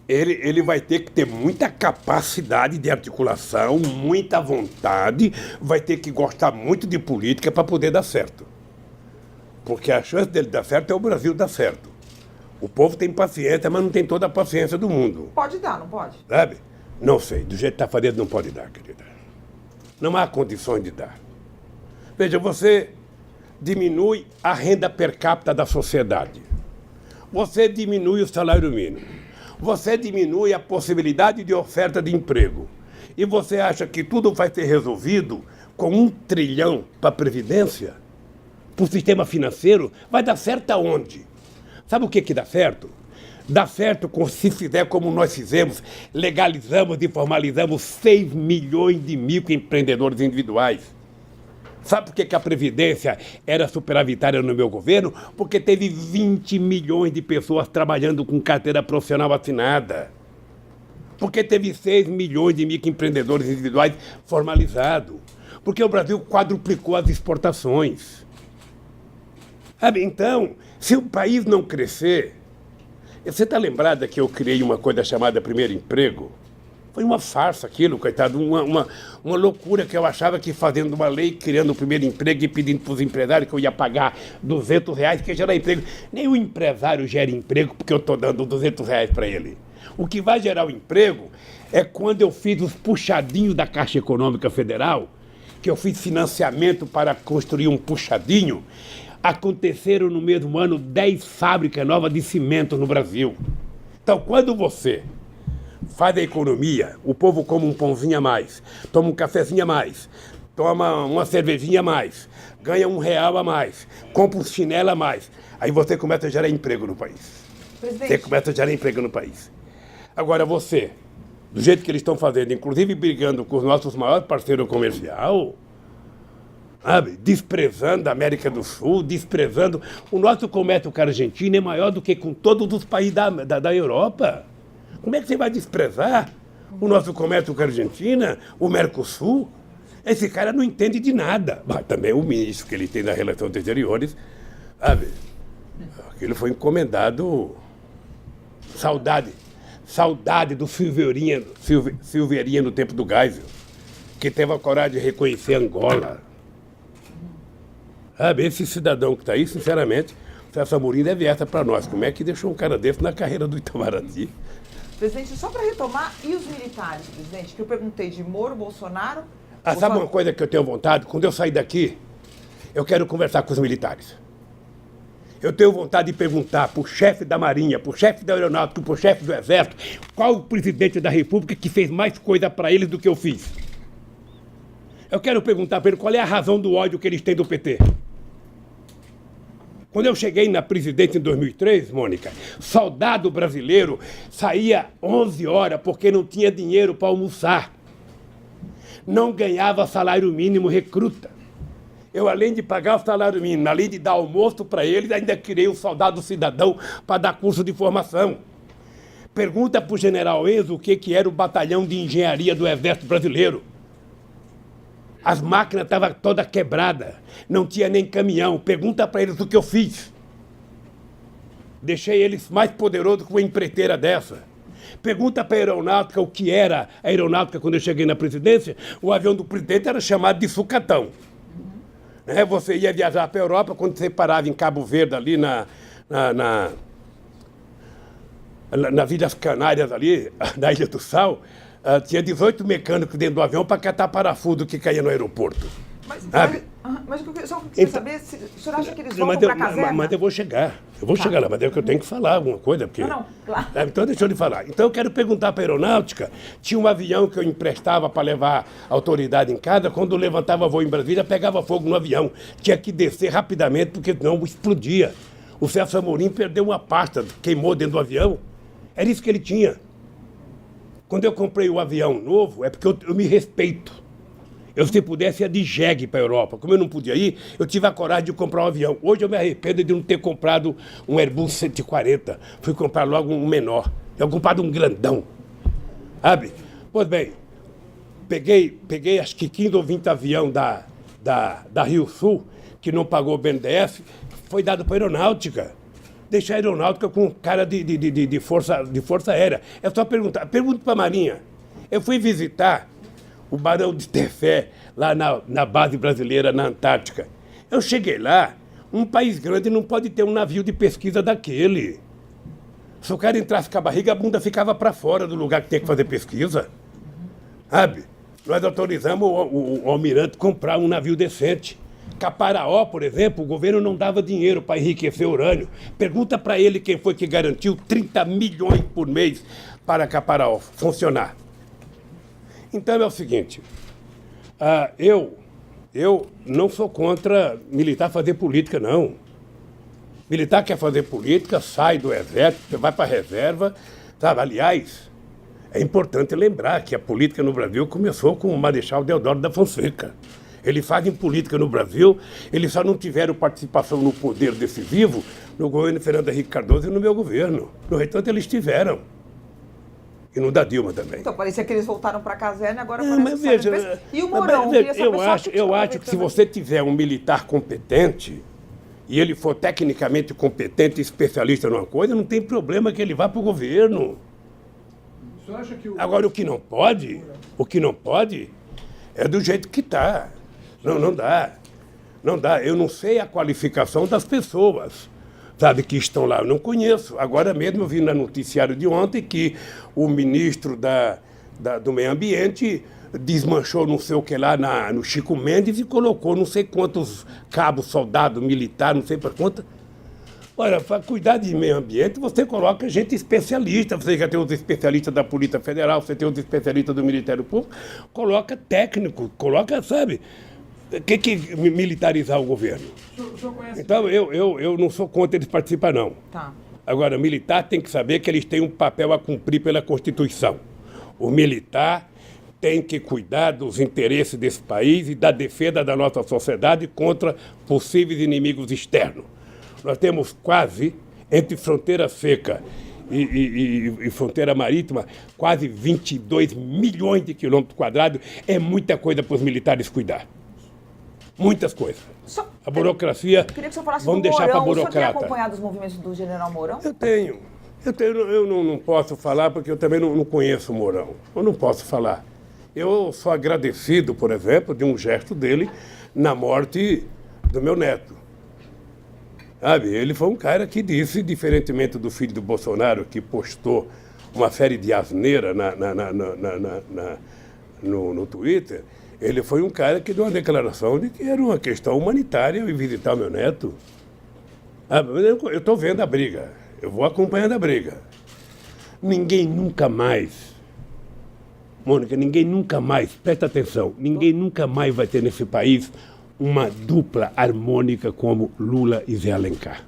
ele vai ter que ter muita capacidade de articulação, muita vontade, vai ter que gostar muito de política para poder dar certo. Porque a chance dele dar certo é o Brasil dar certo. O povo tem paciência, mas não tem toda a paciência do mundo. Pode dar, não pode? Sabe? Não sei, do jeito que está fazendo não pode dar, querida. Não há condições de dar. Veja, você diminui a renda per capita da sociedade. você diminui o salário mínimo, você diminui a possibilidade de oferta de emprego, e você acha que tudo vai ser resolvido com 1 trilhão para a Previdência, para o sistema financeiro, vai dar certo aonde? Sabe o que dá certo? Dá certo se fizer como nós fizemos, legalizamos e formalizamos 6 milhões de microempreendedores individuais. Sabe por que a Previdência era superavitária no meu governo? Porque teve 20 milhões de pessoas trabalhando com carteira profissional assinada. Porque teve 6 milhões de microempreendedores individuais formalizados. Porque o Brasil quadruplicou as exportações. Sabe, então, se o país não crescer... Você está lembrada que eu criei uma coisa chamada Primeiro Emprego? Foi uma farsa aquilo, coitado, uma loucura que eu achava que fazendo uma lei, criando o primeiro emprego e pedindo para os empresários que eu ia pagar R$200, que gerar emprego. Nem o empresário gera emprego porque eu estou dando R$200 para ele. O que vai gerar o emprego é quando eu fiz os puxadinhos da Caixa Econômica Federal, que eu fiz financiamento para construir um puxadinho. Aconteceram no mesmo ano 10 fábricas novas de cimento no Brasil. Então, quando você faz a economia, o povo come um pãozinho a mais, toma um cafezinho a mais, toma uma cervejinha a mais, ganha R$1 a mais, compra um chinelo a mais, aí você começa a gerar emprego no país. Presidente. Você começa a gerar emprego no país. Agora você, do jeito que eles estão fazendo, inclusive brigando com os nossos maiores parceiros comerciais, sabe? Desprezando a América do Sul, desprezando... O nosso comércio com a Argentina é maior do que com todos os países da Europa. Como é que você vai desprezar o nosso comércio com a Argentina, o Mercosul? Esse cara não entende de nada. Mas também o ministro que ele tem das Relações Exteriores, sabe? Aquilo foi encomendado... Saudade do Silveirinha no tempo do Geisel, que teve a coragem de reconhecer Angola. Sabe, esse cidadão que está aí, sinceramente, o Celso Amorim deve essa para nós. Como é que deixou um cara desse na carreira do Itamaraty? Presidente, só para retomar, e os militares, presidente? Que eu perguntei de Moro, Bolsonaro... Sabe uma coisa que eu tenho vontade? Quando eu sair daqui, eu quero conversar com os militares. Eu tenho vontade de perguntar para o chefe da Marinha, para o chefe da Aeronáutica, para o chefe do Exército, qual o presidente da República que fez mais coisa para eles do que eu fiz. Eu quero perguntar para ele qual é a razão do ódio que eles têm do PT. Quando eu cheguei na presidência em 2003, Mônica, soldado brasileiro saía 11 horas porque não tinha dinheiro para almoçar. Não ganhava salário mínimo recruta. Eu, além de pagar o salário mínimo, além de dar almoço para eles, ainda criei o soldado cidadão para dar curso de formação. Pergunta para o general Enzo o que era o batalhão de engenharia do Exército Brasileiro. As máquinas estavam todas quebradas, não tinha nem caminhão. Pergunta para eles o que eu fiz. Deixei eles mais poderosos que uma empreiteira dessa. Pergunta para a aeronáutica o que era a aeronáutica quando eu cheguei na presidência. O avião do presidente era chamado de sucatão. Você ia viajar para a Europa, quando você parava em Cabo Verde, ali nas Ilhas Canárias, ali, na Ilha do Sal, tinha 18 mecânicos dentro do avião para catar parafuso que caía no aeroporto. Mas o que eu só queria saber, se o senhor acha que eles voltam para a caserna? Mas eu vou chegar. Chegar lá, mas é que eu tenho que falar alguma coisa. Porque... Não, claro. Então deixa eu lhe falar. Então eu quero perguntar para a aeronáutica, tinha um avião que eu emprestava para levar a autoridade em casa, quando levantava voo em Brasília, pegava fogo no avião. Tinha que descer rapidamente, porque senão explodia. O Celso Amorim perdeu uma pasta, queimou dentro do avião. Era isso que ele tinha. Quando eu comprei o avião novo, é porque eu me respeito. Eu, se pudesse, ia de jegue para a Europa. Como eu não podia ir, eu tive a coragem de comprar um avião. Hoje eu me arrependo de não ter comprado um Airbus 140. Fui comprar logo um menor. Eu comprado um grandão. Sabe? Pois bem, peguei acho que 15 ou 20 avião da Rio Sul, que não pagou o BNDES, foi dado para a aeronáutica. Deixar a aeronáutica com cara de força aérea. É só perguntar. Pergunta para a Marinha. Eu fui visitar o Barão de Tefé, lá na base brasileira, na Antártica. Eu cheguei lá, um país grande não pode ter um navio de pesquisa daquele. Se o cara entrasse com a barriga, a bunda ficava para fora do lugar que tem que fazer pesquisa. Sabe? Nós autorizamos o almirante comprar um navio decente. Caparaó, por exemplo, o governo não dava dinheiro para enriquecer urânio. Pergunta para ele quem foi que garantiu 30 milhões por mês para Caparaó funcionar. Então é o seguinte, eu não sou contra militar fazer política, não. Militar quer fazer política, sai do exército, vai para a reserva, sabe? Aliás, é importante lembrar que a política no Brasil começou com o Marechal Deodoro da Fonseca. Eles fazem política no Brasil, eles só não tiveram participação no poder decisivo no governo Fernando Henrique Cardoso e no meu governo. No restante, eles tiveram. E no da Dilma também. Então, parecia que eles voltaram para a caserna e agora mas veja, e o Mourão? Eu acho que se você tiver um militar competente, e ele for tecnicamente competente e especialista numa coisa, não tem problema que ele vá para o governo. O senhor acha que Agora, o que não pode é do jeito que está. Não dá. Não dá. Eu não sei a qualificação das pessoas, sabe, que estão lá. Eu não conheço. Agora mesmo eu vi no noticiário de ontem que o ministro do Meio Ambiente desmanchou não sei o que lá no Chico Mendes e colocou não sei quantos cabos, soldado, militar, não sei para quanto. Olha, para cuidar de meio ambiente, você coloca gente especialista. Você já tem os especialistas da Polícia Federal, você tem os especialistas do Ministério Público, coloca técnico, coloca, sabe, que militarizar o governo. O senhor conhece... Então, eu não sou contra eles participar, não. Tá. Agora, militar tem que saber que eles têm um papel a cumprir pela Constituição. O militar tem que cuidar dos interesses desse país e da defesa da nossa sociedade contra possíveis inimigos externos. Nós temos quase, entre fronteira seca e fronteira marítima, quase 22 milhões de quilômetros quadrados. É muita coisa para os militares cuidar. Muitas coisas. A burocracia, Queria que o senhor falasse vamos do deixar para a Mourão. O senhor tem burocrata. acompanhado os movimentos do general Mourão? Eu não posso falar porque eu também não conheço o Mourão. Eu não posso falar. Eu sou agradecido, por exemplo, de um gesto dele na morte do meu neto. Sabe, ele foi um cara que disse, diferentemente do filho do Bolsonaro, que postou uma série de asneira no Twitter, ele foi um cara que deu uma declaração de que era uma questão humanitária eu ir visitar o meu neto. Eu estou vendo a briga, eu vou acompanhando a briga. Ninguém nunca mais, Mônica, presta atenção, ninguém nunca mais vai ter nesse país uma dupla harmônica como Lula e Zé Alencar.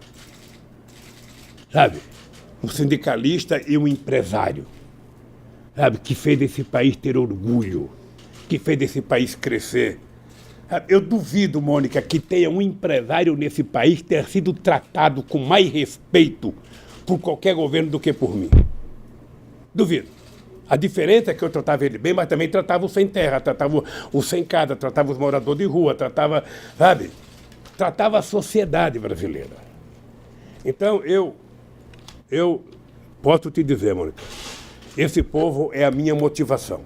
Sabe? Um sindicalista e um empresário. Sabe? Que fez esse país ter orgulho. Que fez esse país crescer. Sabe? Eu duvido, Mônica, que tenha um empresário nesse país ter sido tratado com mais respeito por qualquer governo do que por mim. Duvido. A diferença é que eu tratava ele bem, mas também tratava o sem terra, tratava o sem casa, tratava os moradores de rua, tratava, sabe? Tratava a sociedade brasileira. Então, eu posso te dizer, Mônica, esse povo é a minha motivação.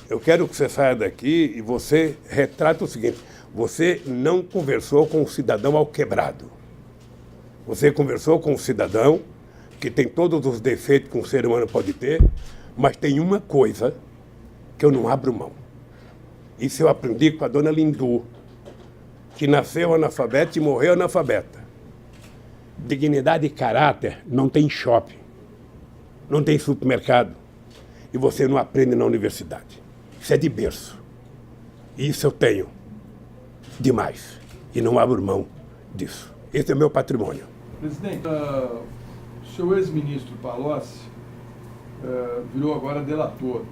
Eu quero que você saia daqui e você retrate o seguinte: você não conversou com um cidadão alquebrado. Você conversou com um cidadão que tem todos os defeitos que um ser humano pode ter, mas tem uma coisa que eu não abro mão. Isso eu aprendi com a dona Lindu, que nasceu analfabeta e morreu analfabeta. Dignidade e caráter não tem shopping, não tem supermercado, e você não aprende na universidade. Isso é de berço. E isso eu tenho demais, e não abro mão disso. Esse é o meu patrimônio. Presidente, o seu ex-ministro Palocci virou agora delator.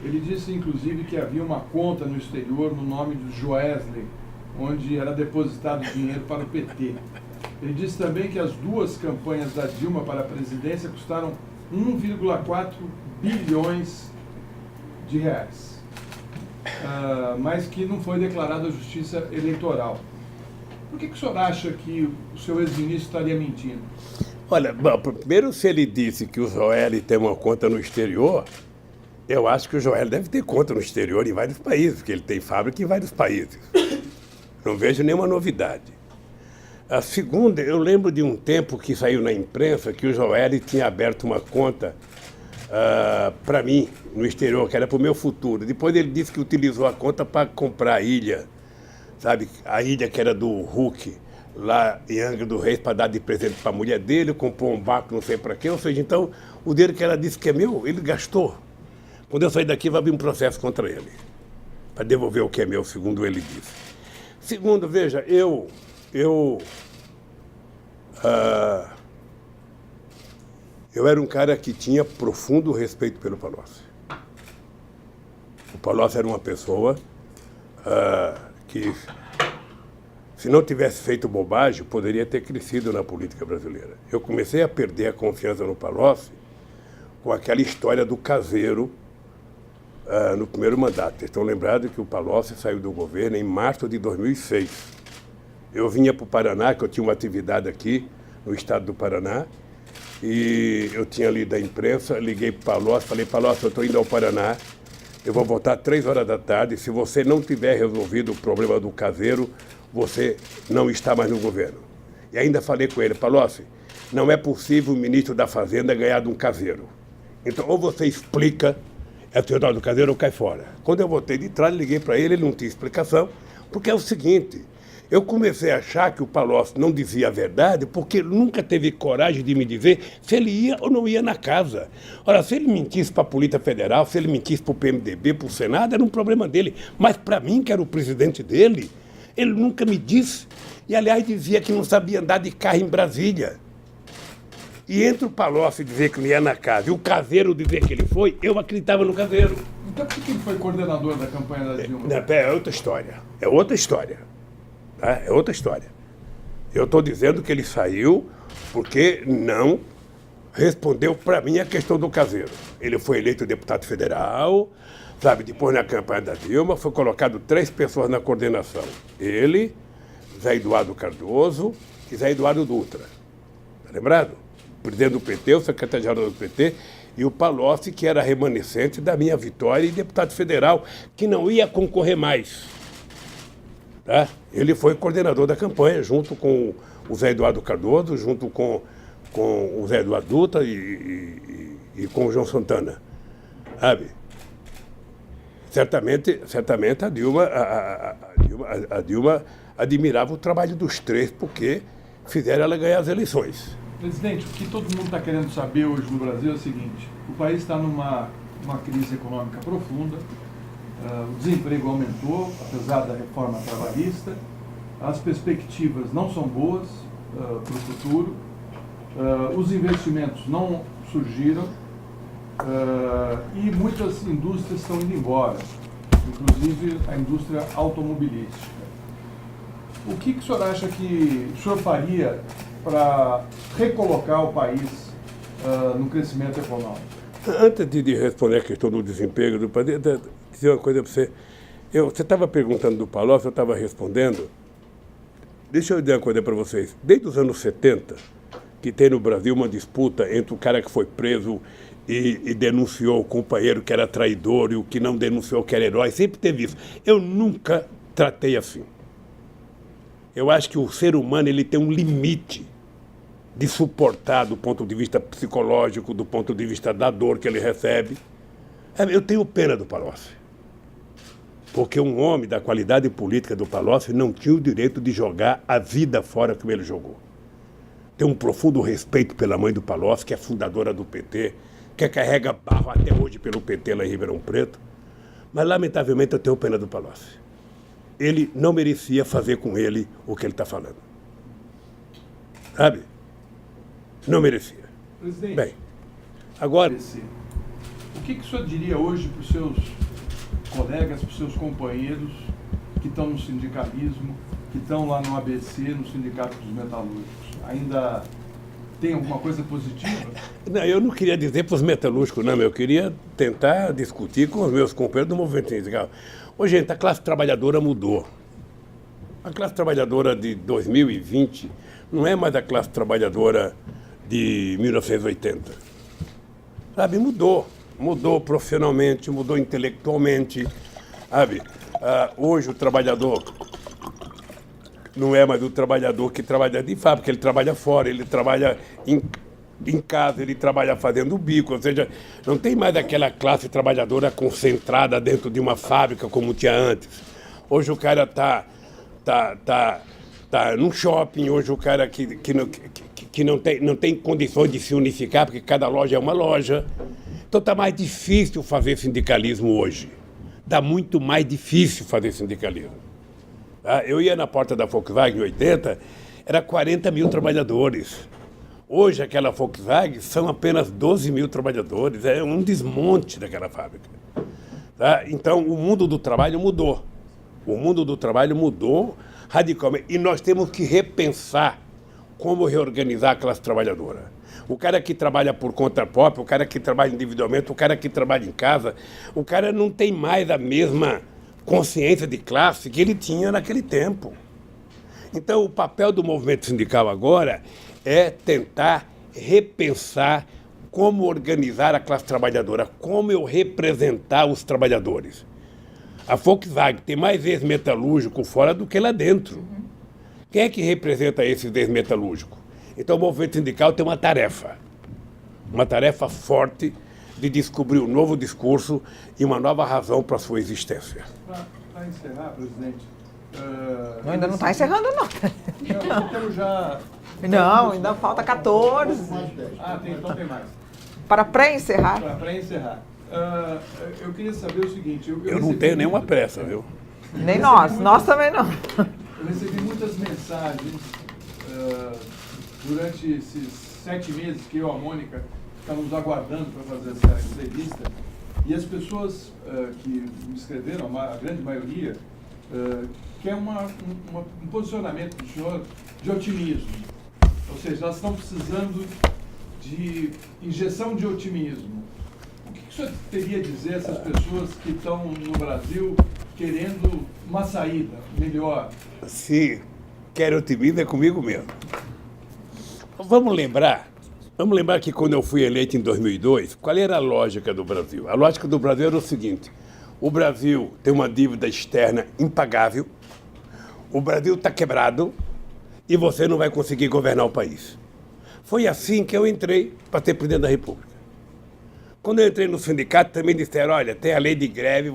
Ele disse, inclusive, que havia uma conta no exterior no nome de Joesley, onde era depositado dinheiro para o PT. Ele disse também que as duas campanhas da Dilma para a presidência custaram 1,4 bilhões de reais, mas que não foi declarada a justiça eleitoral. Por que o senhor acha que o seu ex-ministro estaria mentindo? Olha, bom, primeiro, se ele disse que o Joel tem uma conta no exterior, eu acho que o Joel deve ter conta no exterior em vários países, porque ele tem fábrica em vários países. Não vejo nenhuma novidade. A segunda, eu lembro de um tempo que saiu na imprensa que o Joel tinha aberto uma conta para mim, no exterior, que era para o meu futuro. Depois ele disse que utilizou a conta para comprar a ilha, sabe? A ilha que era do Hulk, lá em Angra dos Reis, para dar de presente para a mulher dele, comprou um barco não sei para quê. Ou seja, então, o dinheiro que ela disse que é meu, ele gastou. Quando eu sair daqui, vai abrir um processo contra ele, para devolver o que é meu, segundo ele disse. Segundo, veja, eu era um cara que tinha profundo respeito pelo Palocci. O Palocci era uma pessoa que, se não tivesse feito bobagem, poderia ter crescido na política brasileira. Eu comecei a perder a confiança no Palocci com aquela história do caseiro no primeiro mandato. Vocês estão lembrados que o Palocci saiu do governo em março de 2006. Eu vinha para o Paraná, que eu tinha uma atividade aqui no estado do Paraná, e eu tinha lido a imprensa, liguei para o Palocci, falei, Palocci, eu estou indo ao Paraná, eu vou voltar às 3 horas da tarde, se você não tiver resolvido o problema do caseiro, você não está mais no governo. E ainda falei com ele, Palocci, não é possível o ministro da Fazenda ganhar de um caseiro. Então, ou você explica, é o senhor do caseiro ou cai fora. Quando eu voltei de trás, liguei para ele, ele não tinha explicação, porque é o seguinte, eu comecei a achar que o Palocci não dizia a verdade porque ele nunca teve coragem de me dizer se ele ia ou não ia na casa. Ora, se ele mentisse para a Polícia Federal, se ele mentisse para o PMDB, para o Senado, era um problema dele. Mas para mim, que era o presidente dele, ele nunca me disse. E, aliás, dizia que não sabia andar de carro em Brasília. E entre o Palocci dizer que não ia na casa e o caseiro dizer que ele foi, eu acreditava no caseiro. Então por que ele foi coordenador da campanha da Dilma? É outra história. É outra história. Tá? É outra história. Eu estou dizendo que ele saiu porque não respondeu para mim a questão do caseiro. Ele foi eleito deputado federal, sabe? Depois, na campanha da Dilma, foi colocado 3 pessoas na coordenação. Ele, Zé Eduardo Cardoso e Zé Eduardo Dutra. Tá lembrado? O presidente do PT, o secretário-geral do PT, e o Palocci, que era remanescente da minha vitória, e deputado federal, que não ia concorrer mais. Tá? Ele foi coordenador da campanha, junto com o Zé Eduardo Cardoso, junto com o Zé Eduardo Dutra e com o João Santana. Sabe? Certamente a Dilma admirava o trabalho dos 3, porque fizeram ela ganhar as eleições. Presidente, o que todo mundo está querendo saber hoje no Brasil é o seguinte: o país está numa crise econômica profunda, o desemprego aumentou, apesar da reforma trabalhista, as perspectivas não são boas para o futuro, os investimentos não surgiram e muitas indústrias estão indo embora, inclusive a indústria automobilística. O que o senhor acha que o senhor faria para recolocar o país no crescimento econômico? Antes de responder a questão do desemprego do país, dizer uma coisa para você. Você estava perguntando do Palocci, eu estava respondendo. Deixa eu dizer uma coisa para vocês. Desde os anos 70, que tem no Brasil uma disputa entre o cara que foi preso e denunciou o companheiro que era traidor e o que não denunciou que era herói, sempre teve isso. Eu nunca tratei assim. Eu acho que o ser humano ele tem um limite de suportar do ponto de vista psicológico, do ponto de vista da dor que ele recebe. Eu tenho pena do Palocci, porque um homem da qualidade política do Palocci não tinha o direito de jogar a vida fora como ele jogou. Tenho um profundo respeito pela mãe do Palocci, que é fundadora do PT, que carrega barro até hoje pelo PT lá em Ribeirão Preto, mas lamentavelmente eu tenho pena do Palocci. Ele não merecia fazer com ele o que ele está falando. Sabe? Não merecia. Presidente, bem, agora... O que o senhor diria hoje para os seus colegas, para os seus companheiros que estão no sindicalismo, que estão lá no ABC, no Sindicato dos Metalúrgicos? Ainda tem alguma coisa positiva? Não, eu não queria dizer para os metalúrgicos, não, eu queria tentar discutir com os meus companheiros do movimento sindical. Ô, gente, a classe trabalhadora mudou. A classe trabalhadora de 2020 não é mais a classe trabalhadora de 1980. Sabe, mudou. Mudou profissionalmente, mudou intelectualmente, sabe? Hoje o trabalhador não é mais o trabalhador que trabalha de fábrica, ele trabalha fora, ele trabalha em casa, ele trabalha fazendo bico, ou seja, não tem mais aquela classe trabalhadora concentrada dentro de uma fábrica como tinha antes. Hoje o cara tá num shopping, hoje o cara que não tem condições de se unificar, porque cada loja é uma loja. Então está mais difícil fazer sindicalismo hoje. Está muito mais difícil fazer sindicalismo. Tá? Eu ia na porta da Volkswagen em 80, era 40 mil trabalhadores. Hoje, aquela Volkswagen são apenas 12 mil trabalhadores, é um desmonte daquela fábrica. Tá? Então, o mundo do trabalho mudou. O mundo do trabalho mudou radicalmente. E nós temos que repensar como reorganizar a classe trabalhadora. O cara que trabalha por conta própria, o cara que trabalha individualmente, o cara que trabalha em casa, o cara não tem mais a mesma consciência de classe que ele tinha naquele tempo. Então, o papel do movimento sindical agora é tentar repensar como organizar a classe trabalhadora, como eu representar os trabalhadores. A Volkswagen tem mais ex-metalúrgico fora do que lá dentro. Quem é que representa esses ex-metalúrgicos? Então o movimento sindical tem uma tarefa forte de descobrir um novo discurso e uma nova razão para a sua existência. Para encerrar, presidente... Ainda não está encerrando, não. Eu quero já... Não, ainda falta 14. Então tem mais. Para pré-encerrar. Para pré-encerrar. Eu queria saber o seguinte... Eu não tenho nenhuma pressa, viu? Nem nós também não. Eu recebi muitas mensagens durante esses 7 meses que eu e a Mônica estávamos aguardando para fazer essa entrevista, e as pessoas que me escreveram, a grande maioria, quer um posicionamento do senhor de otimismo. Ou seja, nós estamos precisando de injeção de otimismo. O que o senhor teria a dizer a essas pessoas que estão no Brasil querendo uma saída melhor? Se quer otimismo, é comigo mesmo. Vamos lembrar que quando eu fui eleito em 2002, qual era a lógica do Brasil? A lógica do Brasil era o seguinte: o Brasil tem uma dívida externa impagável, o Brasil está quebrado e você não vai conseguir governar o país. Foi assim que eu entrei para ser presidente da República. Quando eu entrei no sindicato, também disseram: olha, tem a lei de greve,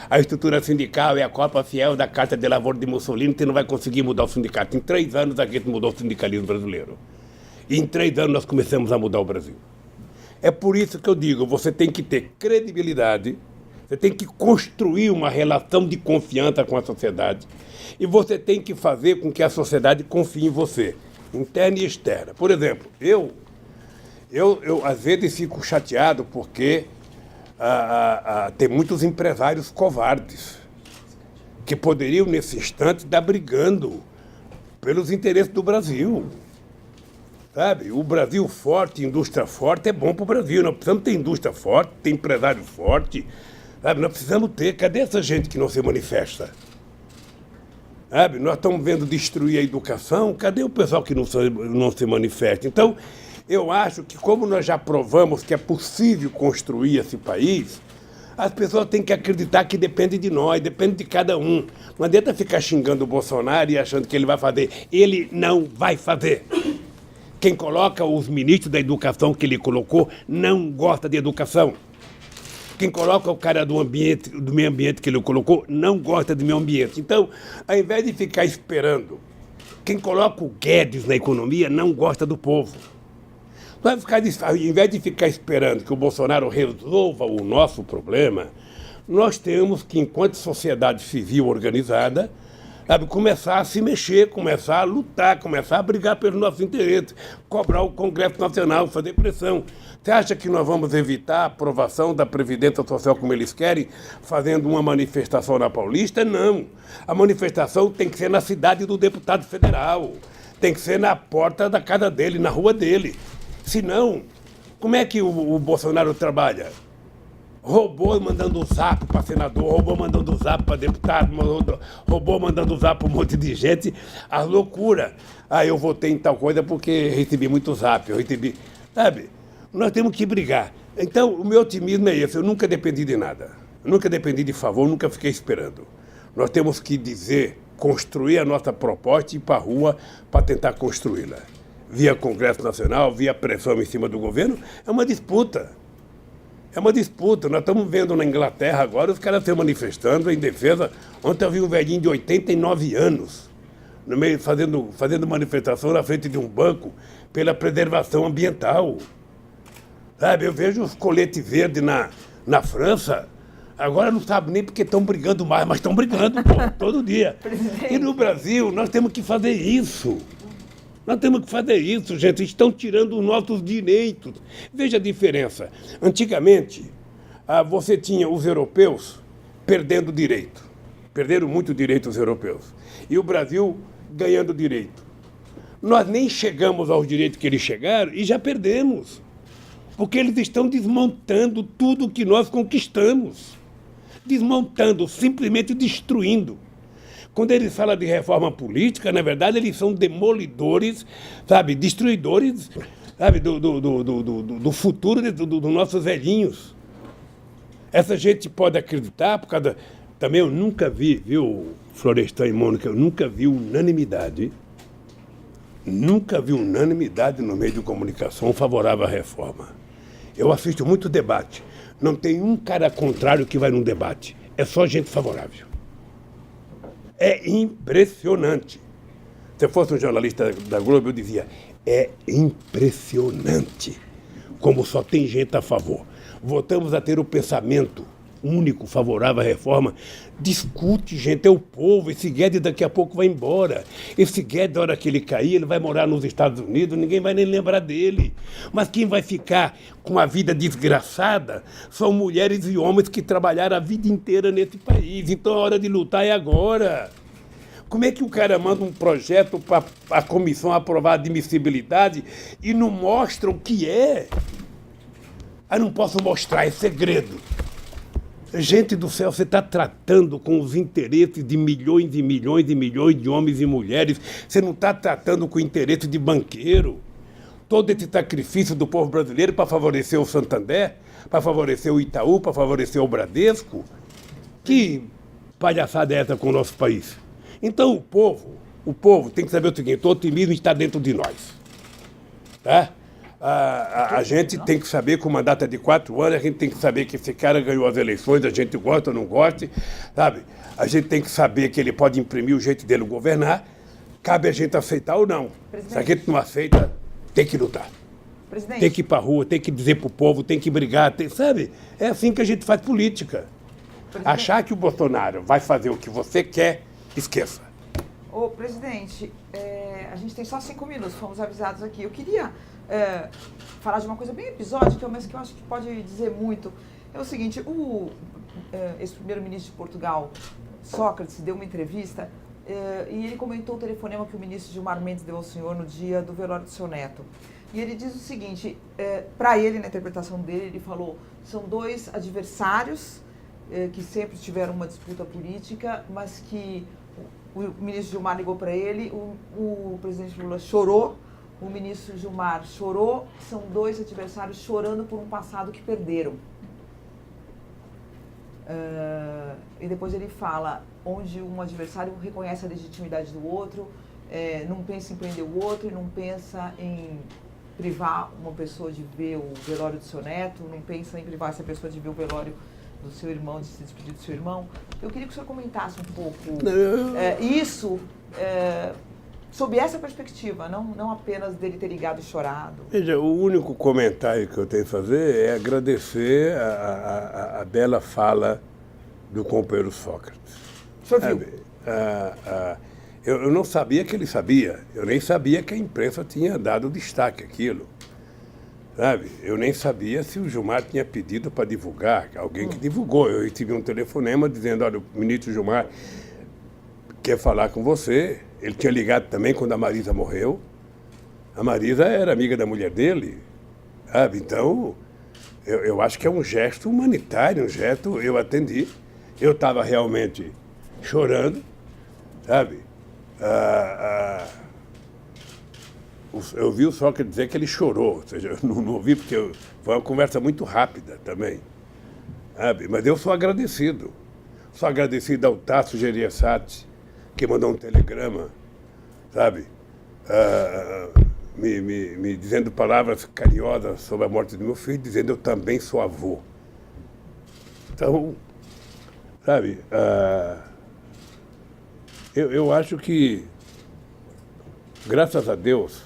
a estrutura sindical é a cópia fiel da Carta de Lavoro de Mussolini, você não vai conseguir mudar o sindicato. Em 3 anos a gente mudou o sindicalismo brasileiro. E em 3 anos nós começamos a mudar o Brasil. É por isso que eu digo, você tem que ter credibilidade, você tem que construir uma relação de confiança com a sociedade e você tem que fazer com que a sociedade confie em você, interna e externa. Por exemplo, eu às vezes fico chateado porque tem muitos empresários covardes que poderiam, nesse instante, estar brigando pelos interesses do Brasil. Sabe? O Brasil forte, indústria forte, é bom para o Brasil. Nós precisamos ter indústria forte, ter empresário forte. Sabe? Nós precisamos ter. Cadê essa gente que não se manifesta? Sabe? Nós estamos vendo destruir a educação. Cadê o pessoal que não se manifesta? Então, eu acho que como nós já provamos que é possível construir esse país, as pessoas têm que acreditar que depende de nós, depende de cada um. Não adianta ficar xingando o Bolsonaro e achando que ele vai fazer. Ele não vai fazer. Quem coloca os ministros da educação que ele colocou não gosta de educação. Quem coloca o cara do meio ambiente que ele colocou não gosta do meio ambiente. Então, ao invés de ficar esperando, quem coloca o Guedes na economia não gosta do povo. Ao invés de ficar esperando que o Bolsonaro resolva o nosso problema, nós temos que, enquanto sociedade civil organizada, começar a se mexer, começar a lutar, começar a brigar pelos nossos interesses, cobrar o Congresso Nacional, fazer pressão. Você acha que nós vamos evitar a aprovação da Previdência Social como eles querem, fazendo uma manifestação na Paulista? Não. A manifestação tem que ser na cidade do deputado federal, tem que ser na porta da casa dele, na rua dele. Senão, como é que o Bolsonaro trabalha? Robô mandando um zap para senador, robô mandando um zap para deputado, robô mandando um zap para um monte de gente. As loucuras. Eu votei em tal coisa porque recebi muito zap, Sabe? Nós temos que brigar. Então, o meu otimismo é esse. Eu nunca dependi de nada. Nunca dependi de favor, nunca fiquei esperando. Nós temos que construir a nossa proposta e ir para a rua para tentar construí-la. via Congresso Nacional, via pressão em cima do governo, é uma disputa. É uma disputa. Nós estamos vendo na Inglaterra agora os caras se manifestando em defesa. Ontem eu vi um velhinho de 89 anos no meio, fazendo manifestação na frente de um banco pela preservação ambiental. Sabe, eu vejo os coletes verdes na França, agora não sabe nem porque estão brigando mais, mas estão brigando, pô, todo dia. E no Brasil, nós temos que fazer isso. Nós temos que fazer isso, gente. Estão tirando os nossos direitos. Veja a diferença. Antigamente, você tinha os europeus perdendo direito. Perderam muito direito os europeus. E o Brasil ganhando direito. Nós nem chegamos aos direitos que eles chegaram e já perdemos. Porque eles estão desmontando tudo que nós conquistamos. Desmontando, simplesmente destruindo. Quando eles falam de reforma política, na verdade, eles são demolidores, sabe, destruidores, sabe, do futuro dos nossos velhinhos. Essa gente pode acreditar, por causa... Também eu nunca vi, viu, Florestan e Mônica, eu nunca vi unanimidade no meio de comunicação favorável à reforma. Eu assisto muito debate. Não tem um cara contrário que vai num debate. É só gente favorável. É impressionante. Se eu fosse um jornalista da Globo, eu dizia, é impressionante como só tem gente a favor. Voltamos a ter o pensamento único, favorável à reforma. Discute, gente, é o povo. Esse Guedes daqui a pouco vai embora. Esse Guedes, na hora que ele cair, ele vai morar nos Estados Unidos, ninguém vai nem lembrar dele. Mas quem vai ficar com a vida desgraçada são mulheres e homens que trabalharam a vida inteira nesse país. Então a hora de lutar é agora. Como é que o cara manda um projeto para a comissão aprovar a admissibilidade e não mostra o que é? Eu não posso mostrar, é segredo. Gente do céu, você está tratando com os interesses de milhões e milhões e milhões de homens e mulheres. Você não está tratando com o interesse de banqueiro. Todo esse sacrifício do povo brasileiro para favorecer o Santander, para favorecer o Itaú, para favorecer o Bradesco. Que palhaçada é essa com o nosso país? Então o povo tem que saber o seguinte, o otimismo está dentro de nós. Tá? A gente tem que saber que o mandato é de 4 anos, a gente tem que saber que esse cara ganhou as eleições, a gente gosta ou não gosta, sabe? A gente tem que saber que ele pode imprimir o jeito dele governar, cabe a gente aceitar ou não. Presidente. Se a gente não aceita, tem que lutar. Presidente. Tem que ir para a rua, tem que dizer para o povo, tem que brigar, sabe? É assim que a gente faz política. Presidente. Achar que o Bolsonaro vai fazer o que você quer, esqueça. Ô, presidente, a gente tem só 5 minutos, fomos avisados aqui. Eu queria falar de uma coisa bem episódica, mas que eu acho que pode dizer muito. É o seguinte, esse primeiro-ministro de Portugal, Sócrates, deu uma entrevista e ele comentou o telefonema que o ministro Gilmar Mendes deu ao senhor no dia do velório do seu neto. E ele diz o seguinte, para ele, na interpretação dele, ele falou, são 2 adversários que sempre tiveram uma disputa política, mas que o ministro Gilmar ligou para ele, o presidente Lula chorou, o ministro Gilmar chorou, são 2 adversários chorando por um passado que perderam. E depois ele fala, onde um adversário reconhece a legitimidade do outro, não pensa em prender o outro e não pensa em privar uma pessoa de ver o velório do seu neto, não pensa em privar essa pessoa de ver o velório do seu irmão, de se despedir do seu irmão. Eu queria que o senhor comentasse um pouco isso sob essa perspectiva, não apenas dele ter ligado e chorado. Veja, o único comentário que eu tenho a fazer é agradecer a bela fala do companheiro Sócrates. O senhor viu? Eu não sabia que ele sabia, eu nem sabia que a imprensa tinha dado destaque àquilo. Sabe? Eu nem sabia se o Gilmar tinha pedido para divulgar, alguém que divulgou. Eu recebi um telefonema dizendo, olha, o ministro Gilmar quer falar com você. Ele tinha ligado também quando a Marisa morreu. A Marisa era amiga da mulher dele, sabe? Então, eu acho que é um gesto humanitário, um gesto, eu atendi. Eu estava realmente chorando, sabe? Eu vi o Sócrates dizer que ele chorou, ou seja, eu não ouvi porque foi uma conversa muito rápida também, sabe? Mas eu sou agradecido ao Tasso Gereissati, que mandou um telegrama, sabe? me dizendo palavras carinhosas sobre a morte do meu filho, dizendo eu também sou avô. Então, sabe, eu acho que, graças a Deus,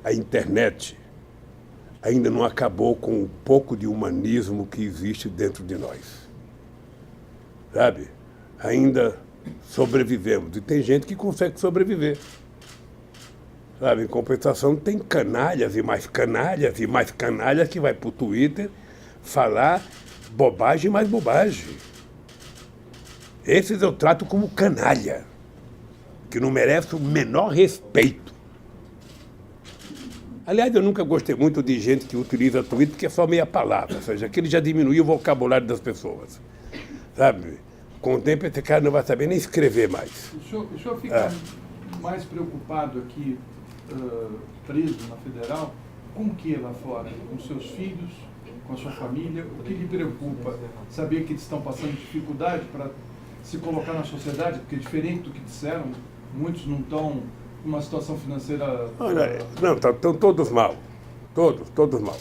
a internet ainda não acabou com um pouco de humanismo que existe dentro de nós. Sabe? Ainda sobrevivemos. E tem gente que consegue sobreviver. Sabe? Em compensação, tem canalhas e mais canalhas e mais canalhas que vai para o Twitter falar bobagem e mais bobagem. Esses eu trato como canalha, que não merece o menor respeito. Aliás, eu nunca gostei muito de gente que utiliza Twitter porque é só meia palavra, ou seja, aquele já diminuiu o vocabulário das pessoas. Sabe? Com o tempo, esse cara não vai saber nem escrever mais. O senhor fica mais preocupado aqui, preso na Federal, com o que lá fora? Com seus filhos, com a sua família? O que lhe preocupa? Saber que eles estão passando dificuldade para se colocar na sociedade? Porque diferente do que disseram, muitos não estão numa situação financeira... Não, estão todos mal. Todos mal.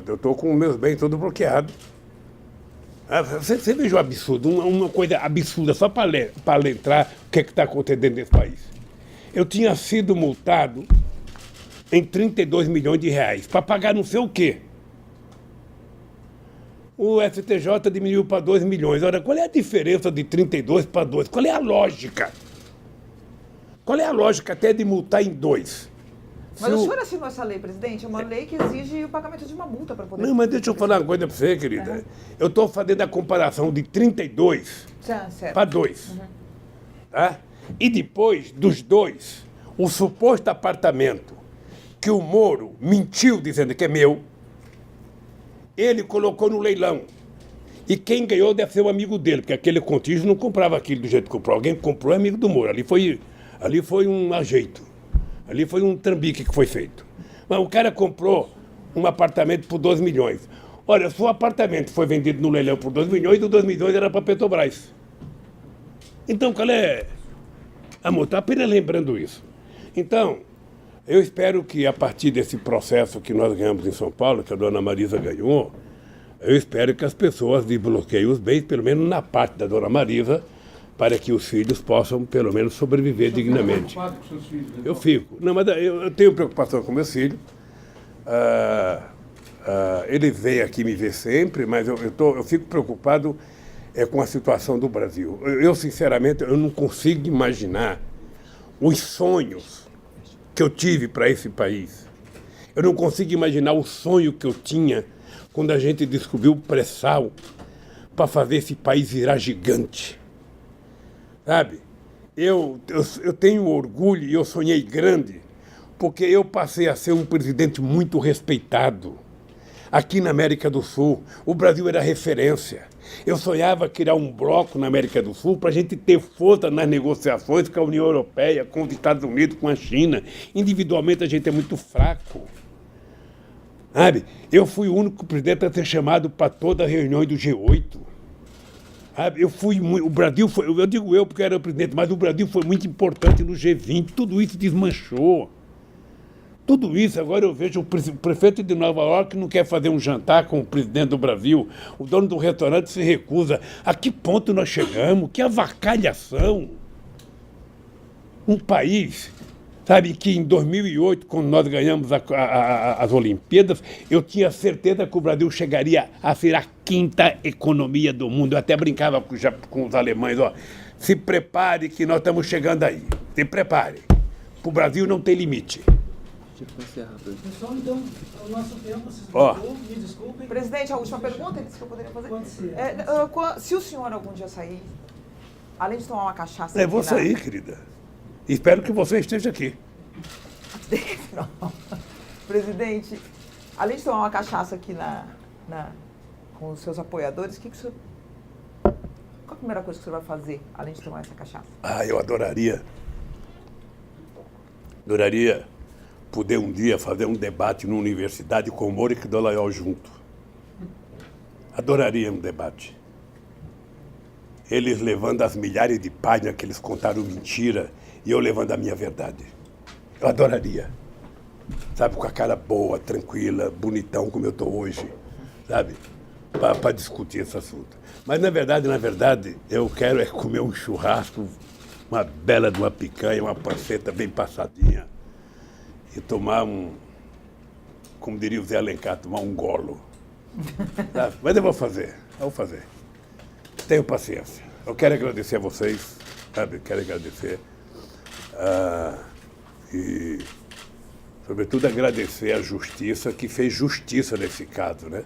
Eu estou com meus bens todos bloqueados. Você veja o absurdo, uma coisa absurda, só para lembrar o que está acontecendo nesse país. Eu tinha sido multado em 32 milhões de reais para pagar não sei o quê. O STJ diminuiu para 2 milhões. Ora, qual é a diferença de 32 para 2? Qual é a lógica? Qual é a lógica até de multar em 2? Mas o senhor assinou essa lei, presidente? É uma lei que exige o pagamento de uma multa para poder... Não, mas deixa eu falar uma coisa para você, querida. Eu estou fazendo a comparação de 32 para 2. Tá? E depois dos 2, o suposto apartamento que o Moro mentiu dizendo que é meu, ele colocou no leilão. E quem ganhou deve ser o amigo dele, porque aquele contígio não comprava aquilo do jeito que comprou. Alguém que comprou é amigo do Moro. Ali foi um ajeito. Ali foi um trambique que foi feito. Mas o cara comprou um apartamento por 2 milhões. Olha, se o apartamento foi vendido no leilão por 2 milhões, os 2 milhões era para a Petrobras. Então, qual é... Amor, está apenas lembrando isso. Então, eu espero que a partir desse processo que nós ganhamos em São Paulo, que a dona Marisa ganhou, eu espero que as pessoas desbloqueiem os bens, pelo menos na parte da dona Marisa, para que os filhos possam, pelo menos, sobreviver dignamente. Você fica preocupado com seus filhos? Eu fico. Não, mas eu tenho preocupação com meus filhos. Eles vêm aqui me ver sempre, mas eu fico preocupado com a situação do Brasil. Eu, sinceramente, eu não consigo imaginar os sonhos que eu tive para esse país. Eu não consigo imaginar o sonho que eu tinha quando a gente descobriu o pré-sal para fazer esse país virar gigante. Sabe, eu tenho orgulho e eu sonhei grande, porque eu passei a ser um presidente muito respeitado. Aqui na América do Sul, o Brasil era referência. Eu sonhava criar um bloco na América do Sul para a gente ter força nas negociações com a União Europeia, com os Estados Unidos, com a China. Individualmente a gente é muito fraco. Sabe, eu fui o único presidente a ser chamado para todas as reuniões do G8. O Brasil foi, eu digo eu porque era o presidente, mas o Brasil foi muito importante no G20, tudo isso desmanchou. Tudo isso, agora eu vejo o prefeito de Nova York não quer fazer um jantar com o presidente do Brasil, o dono do restaurante se recusa. A que ponto nós chegamos? Que avacalhação! Um país, sabe, que em 2008, quando nós ganhamos as Olimpíadas, eu tinha certeza que o Brasil chegaria a ser a 5ª economia do mundo. Eu até brincava com os alemães, ó, se prepare que nós estamos chegando aí. Se prepare. O Brasil não tem limite. Pessoal, então, o nosso tempo se esgotou, me desculpem. Presidente, a última pergunta que eu poderia fazer. Pode ser. Se o senhor algum dia sair, além de tomar uma cachaça... Eu vou sair, querida. Espero que você esteja aqui. Não. Presidente, além de tomar uma cachaça aqui com os seus apoiadores, qual a primeira coisa que o senhor vai fazer, além de tomar essa cachaça? Eu adoraria poder um dia fazer um debate na universidade com o Moro e Dallagnol junto. Adoraria um debate. Eles levando as milhares de páginas que eles contaram mentira e eu levando a minha verdade. Eu adoraria. sabe, com a cara boa, tranquila, bonitão como eu estou hoje, sabe, para discutir esse assunto. Mas na verdade, eu quero é comer um churrasco, uma bela de uma picanha, uma panceta bem passadinha e tomar como diria o Zé Alencar, tomar um golo. Sabe? Mas eu vou fazer. Tenho paciência. Eu quero agradecer a vocês, sabe? Quero agradecer. E, sobretudo, agradecer à justiça que fez justiça nesse caso, né?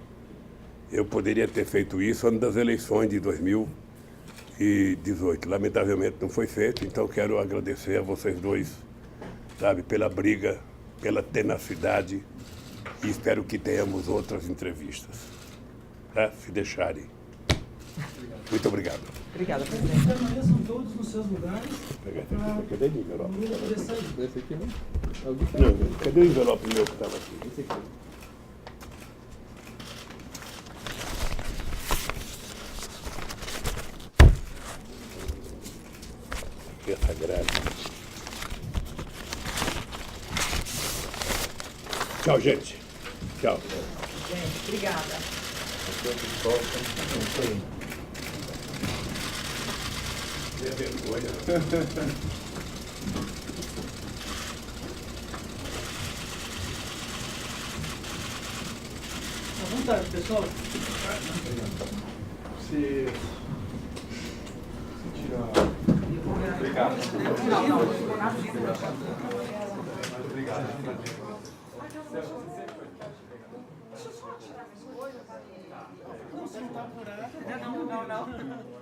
Eu poderia ter feito isso antes das eleições de 2018. Lamentavelmente não foi feito, então quero agradecer a vocês dois, sabe? Pela briga, pela tenacidade e espero que tenhamos outras entrevistas, tá? Se deixarem. Muito obrigado. Obrigada, presidente. Permaneçam todos nos seus lugares. Cadê o envelope? Lula poder sair. Esse aqui não? Não, cadê o envelope meu que estava aqui? Esse aqui. Essa grade. Tchau, gente. Tchau. Gente, obrigada. É vergonha. À vontade, pessoal. Se tirar. Obrigado. Obrigado. Não, se não está apurado. Não.